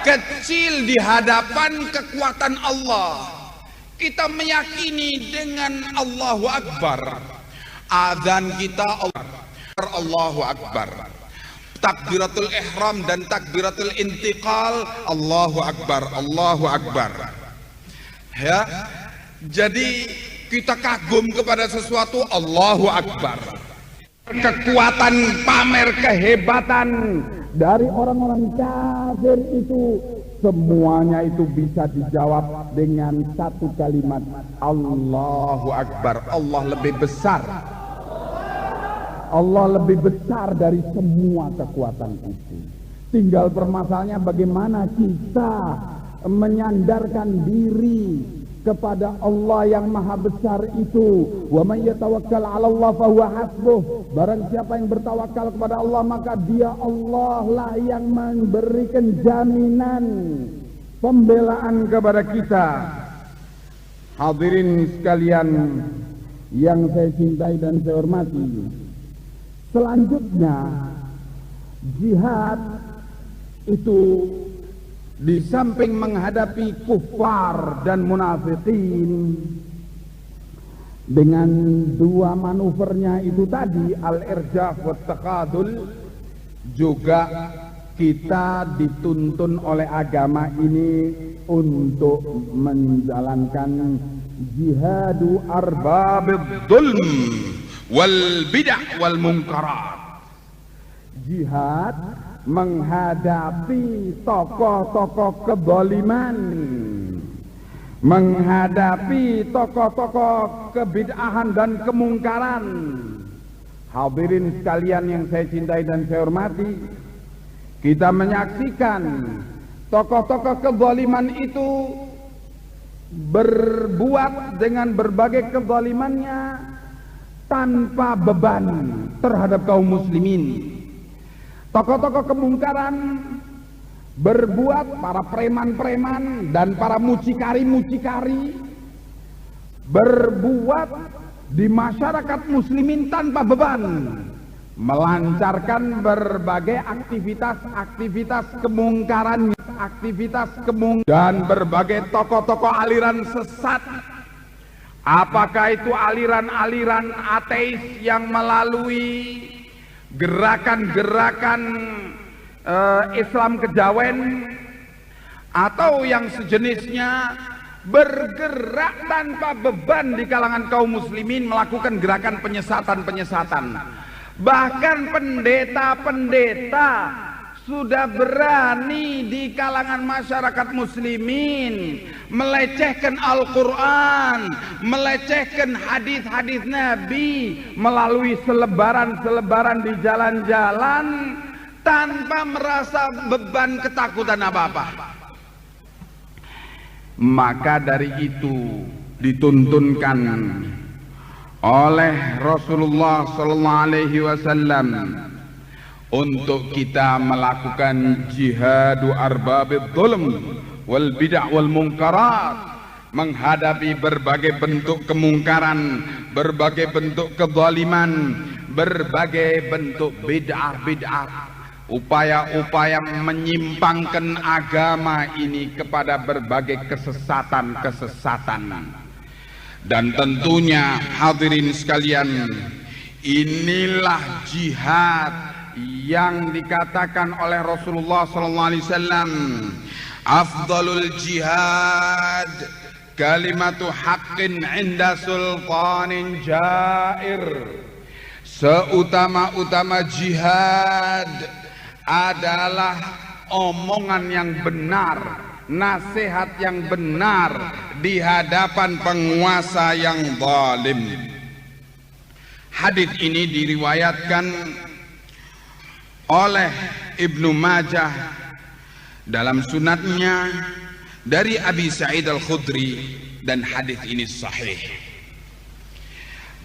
Kecil di hadapan kekuatan Allah. Kita meyakini dengan Allahu Akbar. Adzan kita Allahu Akbar. Takbiratul ihram dan takbiratul intiqal, Allahu Akbar, Allahu Akbar. Ya. Jadi kita kagum kepada sesuatu, Allahu Akbar. Kekuatan, pamer kehebatan dari orang-orang kafir itu, semuanya itu bisa dijawab dengan satu kalimat, Allahu Akbar. Allah lebih besar. Allah lebih besar dari semua kekuatan itu. Tinggal permasalahannya bagaimana kita menyandarkan diri kepada Allah yang maha besar itu. Wa may yatawakkal 'ala Allah fa huwa hasbuh. Barang siapa yang bertawakal kepada Allah, maka dia Allah lah yang memberikan jaminan pembelaan kepada kita. Hadirin sekalian yang saya cintai dan saya hormati, selanjutnya jihad itu di samping menghadapi kufar dan munafikin dengan dua manuvernya itu tadi, al-irjaf wa taqadul, juga kita dituntun oleh agama ini untuk menjalankan jihadu arbabid dhulm wal bid'ah wal munkarat. Jihad menghadapi tokoh-tokoh kedzaliman, menghadapi tokoh-tokoh kebid'ahan dan kemungkaran. Hadirin sekalian yang saya cintai dan saya hormati, kita menyaksikan tokoh-tokoh kedzaliman itu berbuat dengan berbagai kezalimannya tanpa beban terhadap kaum muslimin. Tokoh-tokoh kemungkaran berbuat, para preman-preman dan para mucikari-mucikari berbuat di masyarakat muslimin tanpa beban, melancarkan berbagai aktivitas kemungkaran, dan berbagai tokoh-tokoh aliran sesat. Apakah itu aliran-aliran ateis yang melalui gerakan-gerakan Islam kejawen atau yang sejenisnya, bergerak tanpa beban di kalangan kaum muslimin melakukan gerakan penyesatan-penyesatan. Bahkan pendeta-pendeta sudah berani di kalangan masyarakat muslimin melecehkan Al-Quran, melecehkan hadis-hadis Nabi melalui selebaran-selebaran di jalan-jalan tanpa merasa beban ketakutan apa-apa. Maka dari itu dituntunkan oleh Rasulullah sallallahu alaihi wasallam untuk kita melakukan jihadu arbabid dhulm wal bid'ah wal munkarat, menghadapi berbagai bentuk kemungkaran, berbagai bentuk kezaliman, berbagai bentuk bid'ah-bid'ah, upaya-upaya menyimpangkan agama ini kepada berbagai kesesatan-kesesatan. Dan tentunya hadirin sekalian, inilah jihad yang dikatakan oleh Rasulullah SAW, afdalul jihad kalimatu haqqin inda sultanin jair. Seutama-utama jihad adalah omongan yang benar, nasihat yang benar di hadapan penguasa yang zalim. Hadis ini diriwayatkan oleh Ibnu Majah dalam sunatnya dari Abi Sa'id Al-Khudri, dan hadis ini sahih.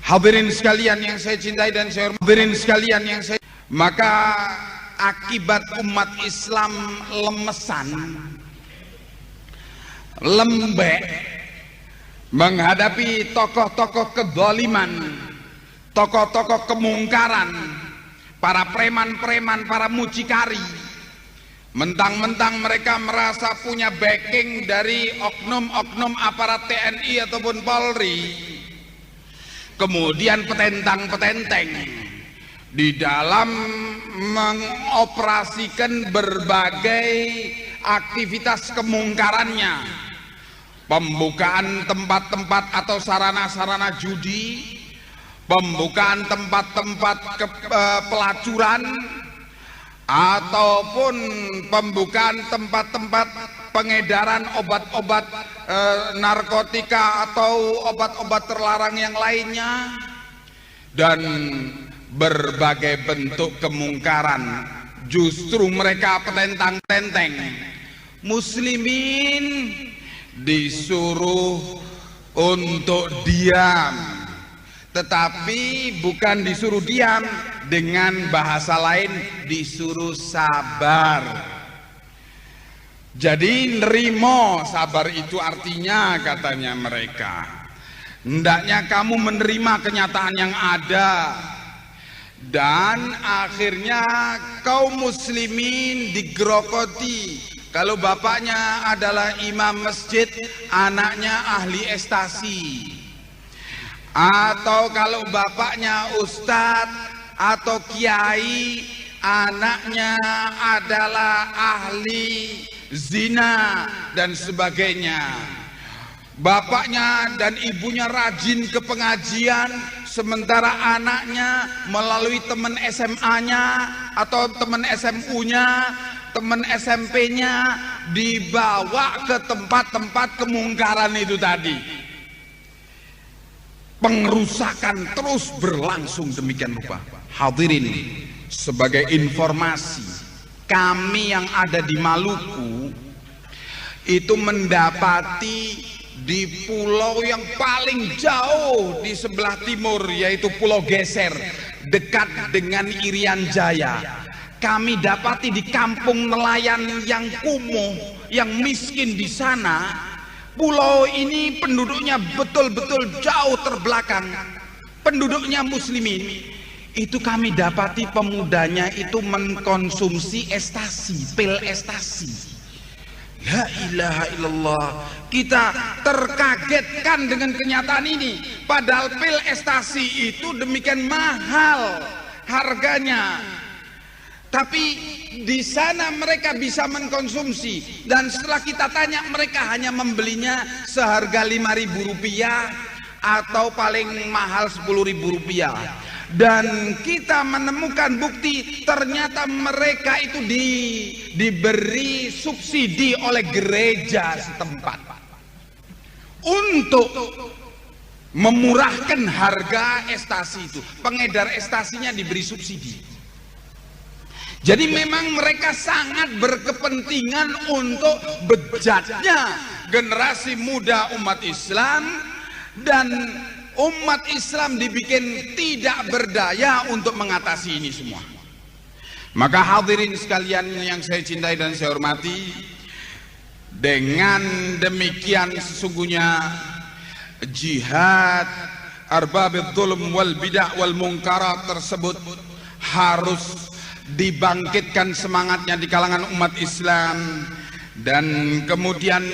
Hadirin sekalian yang saya cintai dan saya hormati, maka akibat umat Islam lemesan, lembek menghadapi tokoh-tokoh kezaliman, tokoh-tokoh kemungkaran, para preman-preman, para mucikari. Mentang-mentang mereka merasa punya backing dari oknum-oknum aparat TNI ataupun Polri, kemudian petentang-petenteng di dalam mengoperasikan berbagai aktivitas kemungkarannya, pembukaan tempat-tempat atau sarana-sarana judi, pembukaan tempat-tempat pelacuran, ataupun pembukaan tempat-tempat pengedaran obat-obat narkotika atau obat-obat terlarang yang lainnya, dan berbagai bentuk kemungkaran. Justru mereka petentang-petenteng muslimin disuruh untuk diam, tetapi bukan disuruh diam, dengan bahasa lain disuruh sabar. Jadi nerimo, sabar itu artinya, katanya mereka, hendaknya kamu menerima kenyataan yang ada. Dan akhirnya kaum muslimin digerokoti. Kalau bapaknya adalah imam masjid, anaknya ahli ekstasi. Atau kalau bapaknya ustadz atau kiai, anaknya adalah ahli zina dan sebagainya. Bapaknya dan ibunya rajin ke pengajian, sementara anaknya melalui teman SMA-nya atau teman SMU-nya, teman SMP-nya dibawa ke tempat-tempat kemungkaran itu tadi. Pengrusakan terus berlangsung demikian rupa. Hadirin, sebagai informasi, kami yang ada di Maluku itu mendapati di pulau yang paling jauh di sebelah timur, yaitu Pulau Geser, dekat dengan Irian Jaya. Kami dapati di kampung nelayan yang kumuh, yang miskin di sana, pulau ini penduduknya betul-betul jauh terbelakang, penduduknya muslimin. Itu kami dapati pemudanya itu mengkonsumsi ekstasi, pil ekstasi. La ilaha illallah. Kita terkagetkan dengan kenyataan ini. Padahal pil ekstasi itu demikian mahal harganya, tapi di sana mereka bisa mengkonsumsi. Dan setelah kita tanya, mereka hanya membelinya seharga Rp5.000 atau paling mahal Rp10.000. Dan kita menemukan bukti, ternyata mereka itu diberi subsidi oleh gereja setempat untuk memurahkan harga ekstasi itu. Pengedar ekstasinya diberi subsidi. Jadi memang mereka sangat berkepentingan untuk bejatnya generasi muda umat Islam, dan umat Islam dibikin tidak berdaya untuk mengatasi ini semua. Maka hadirin sekalian yang saya cintai dan saya hormati, dengan demikian sesungguhnya jihad arbabid dzulm wal bid'ah wal munkarat tersebut harus dibangkitkan semangatnya di kalangan umat Islam. Dan kemudian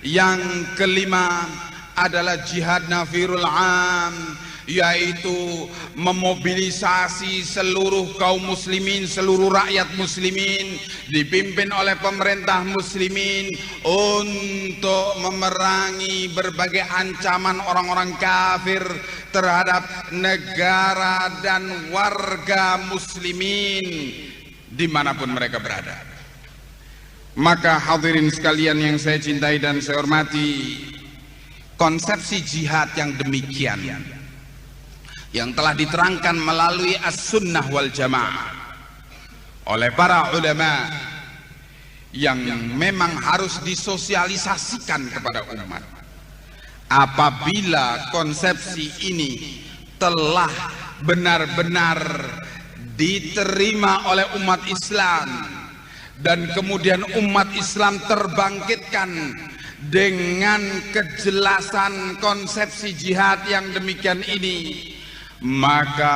yang kelima adalah jihad nafirul am, yaitu memobilisasi seluruh kaum muslimin, seluruh rakyat muslimin dipimpin oleh pemerintah muslimin untuk memerangi berbagai ancaman orang-orang kafir terhadap negara dan warga muslimin dimanapun mereka berada. Maka hadirin sekalian yang saya cintai dan saya hormati, konsepsi jihad yang demikian yang telah diterangkan melalui as-sunnah wal jamaah oleh para ulama, yang memang harus disosialisasikan kepada umat. Apabila konsepsi ini telah benar-benar diterima oleh umat Islam dan kemudian umat Islam terbangkitkan dengan kejelasan konsepsi jihad yang demikian ini, maka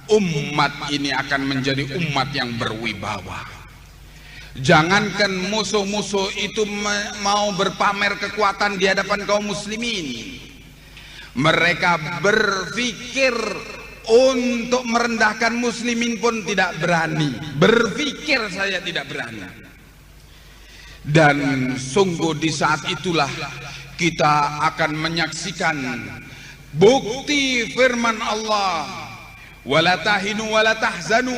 umat ini akan menjadi umat yang berwibawa. Jangankan musuh-musuh itu mau berpamer kekuatan di hadapan kaum muslimin, mereka berpikir untuk merendahkan muslimin pun tidak berani. Berpikir saya tidak berani. Dan sungguh di saat itulah kita akan menyaksikan bukti firman Allah, wala tahinu wala tahzanu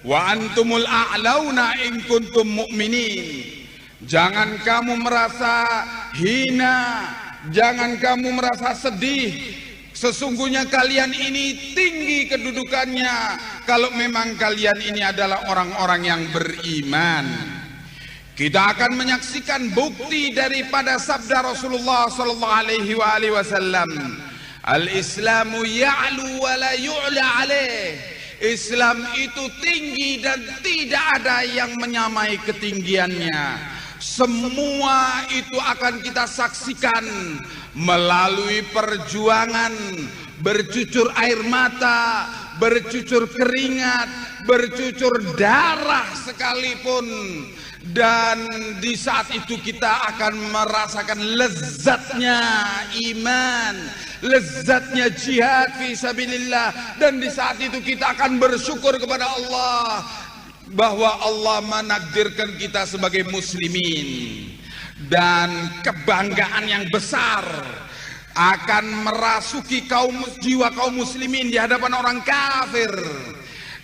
wa antumul a'launa in kuntum mu'minin. Jangan kamu merasa hina, jangan kamu merasa sedih, sesungguhnya kalian ini tinggi kedudukannya kalau memang kalian ini adalah orang-orang yang beriman. Kita akan menyaksikan bukti daripada sabda Rasulullah sallallahu alaihi wasallam, al-islamu ya'lu wa la yu'la alaih. Islam itu tinggi dan tidak ada yang menyamai ketinggiannya. Semua itu akan kita saksikan melalui perjuangan, bercucur air mata, bercucur keringat, bercucur darah sekalipun. Dan di saat itu kita akan merasakan lezatnya iman, lezatnya jihad fi sabilillah. Dan di saat itu kita akan bersyukur kepada Allah bahwa Allah menakdirkan kita sebagai muslimin. Dan kebanggaan yang besar akan merasuki jiwa kaum muslimin di hadapan orang kafir.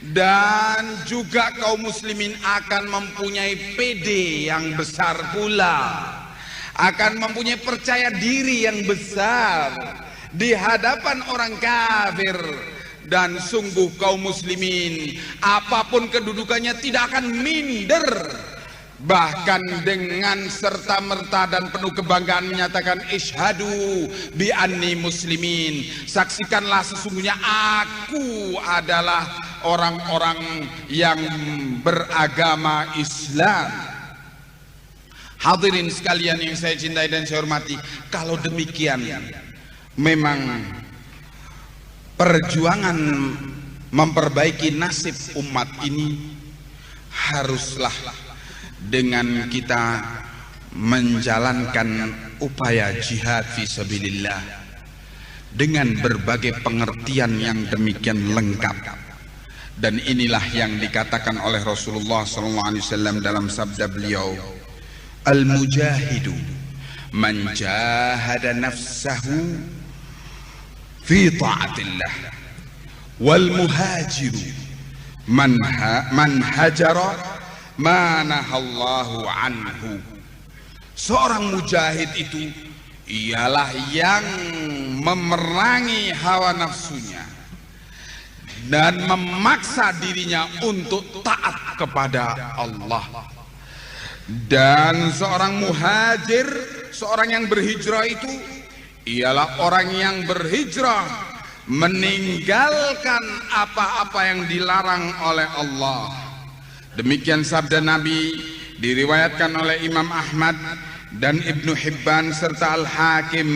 Dan juga kaum muslimin akan mempunyai PD yang besar pula, akan mempunyai percaya diri yang besar di hadapan orang kafir. Dan sungguh kaum muslimin apapun kedudukannya tidak akan minder, bahkan dengan serta-merta dan penuh kebanggaan menyatakan isyhadu bi anni muslimin, saksikanlah sesungguhnya aku adalah orang-orang yang beragama Islam. Hadirin sekalian yang saya cintai dan saya hormati, kalau demikian memang perjuangan memperbaiki nasib umat ini haruslah dengan kita menjalankan upaya jihad fi sabilillah dengan berbagai pengertian yang demikian lengkap. Dan inilah yang dikatakan oleh Rasulullah SAW dalam sabda beliau, al-mujahidu man jahada nafsahu fi ta'atillah, wal muhajiru man hajara manahallahu anhu. Seorang mujahid itu ialah yang memerangi hawa nafsunya dan memaksa dirinya untuk taat kepada Allah. Dan seorang muhajir, seorang yang berhijrah itu ialah orang yang berhijrah meninggalkan apa-apa yang dilarang oleh Allah Demikian sabda Nabi diriwayatkan oleh Imam Ahmad dan Ibnu Hibban serta Al-Hakim,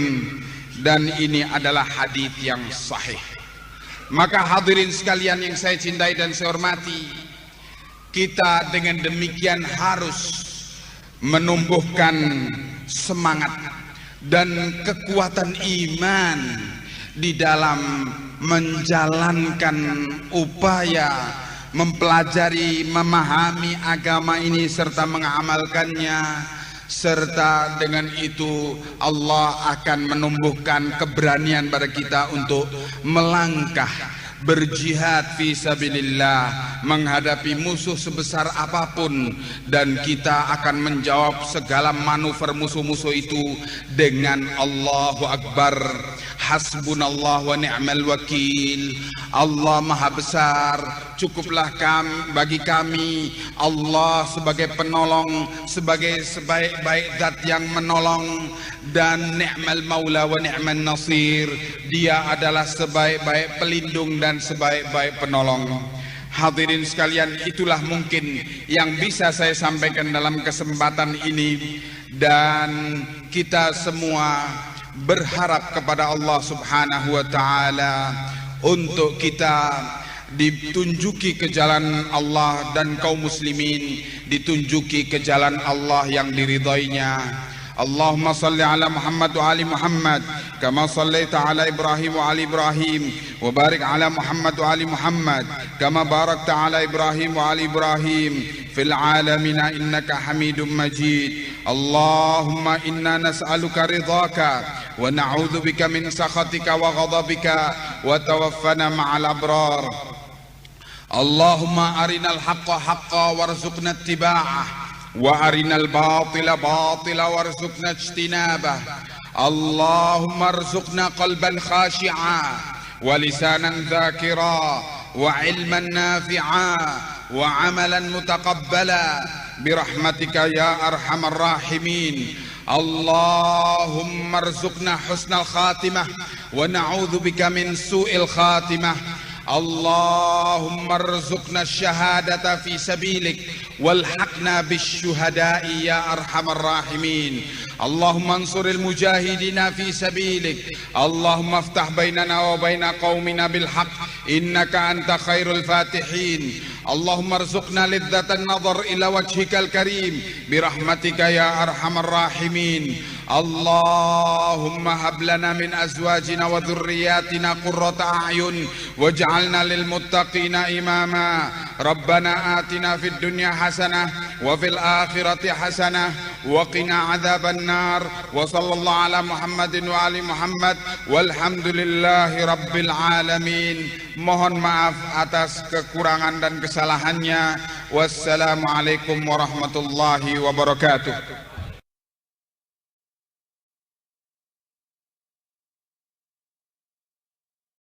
dan ini adalah hadis yang sahih. Maka hadirin sekalian yang saya cintai dan saya hormati, kita dengan demikian harus menumbuhkan semangat dan kekuatan iman di dalam menjalankan upaya mempelajari, memahami agama ini serta mengamalkannya, serta dengan itu Allah akan menumbuhkan keberanian pada kita untuk melangkah berjihad fi sabilillah menghadapi musuh sebesar apapun, dan kita akan menjawab segala manuver musuh-musuh itu dengan Allahu Akbar, hasbunallah wa ni'mal wakil, Allah maha besar, cukuplah bagi kami Allah sebagai penolong, sebagai sebaik-baik zat yang menolong, dan ni'mal maula wa ni'man nasir, dia adalah sebaik-baik pelindung dan sebaik-baik penolong. Hadirin sekalian, itulah mungkin yang bisa saya sampaikan dalam kesempatan ini, dan kita semua berharap kepada Allah Subhanahu wa taala untuk kita ditunjuki ke jalan Allah dan kaum muslimin ditunjuki ke jalan Allah yang diridainya. Allahumma salli ala Muhammad wa ali Muhammad kama sallaita ala Ibrahim wa ali Ibrahim wa barik ala Muhammad wa ali Muhammad kama barakta ala Ibrahim wa ali Ibrahim fil alamin innaka Hamidum Majid. Allahumma inna nas'aluka ridhaka wa na'udzu bika min sakhatika wa ghadabika wa tawaffana ma'al abrar. Allahumma arinal haqqa haqqan warzuqna ittiba'ah wa arinal batila batila warzuqna ijtinabah. Allahumma arzuqna qalban khashi'a wa lisanan dhakira wa ilman nafi'a wa amalan mutaqabbala birahmatika ya arhamar rahimin. Allahumma arzuqna husnal khatimah wa na'udzu bika min su'il khatimah. Allahumma arzuqna syahadata fi sabilik walhaqna bisyuhada'i ya arhamar rahimin. Allahumma ansuril mujahidina fi sabilik. Allahumma aftah bainana wa baina qaumina bil haqq innaka anta khairul fatihin. Allahumma arzuqna lidzatan nazar ila wajhikal karim birahmatika ya arhamar rahimin. Allahumma hab lana min azwajina wa dhurriyyatina qurrata a'yun waj'alna lil muttaqina imama. Rabbana atina fid dunya hasanah wa fil akhirati hasanah wa qina adzaban nar. Wa sallallahu ala Muhammadin wa ali Muhammad walhamdulillahi rabbil alamin. Mohon maaf atas kekurangan dan kesalahannya. Wassalamualaikum warahmatullahi wabarakatuh.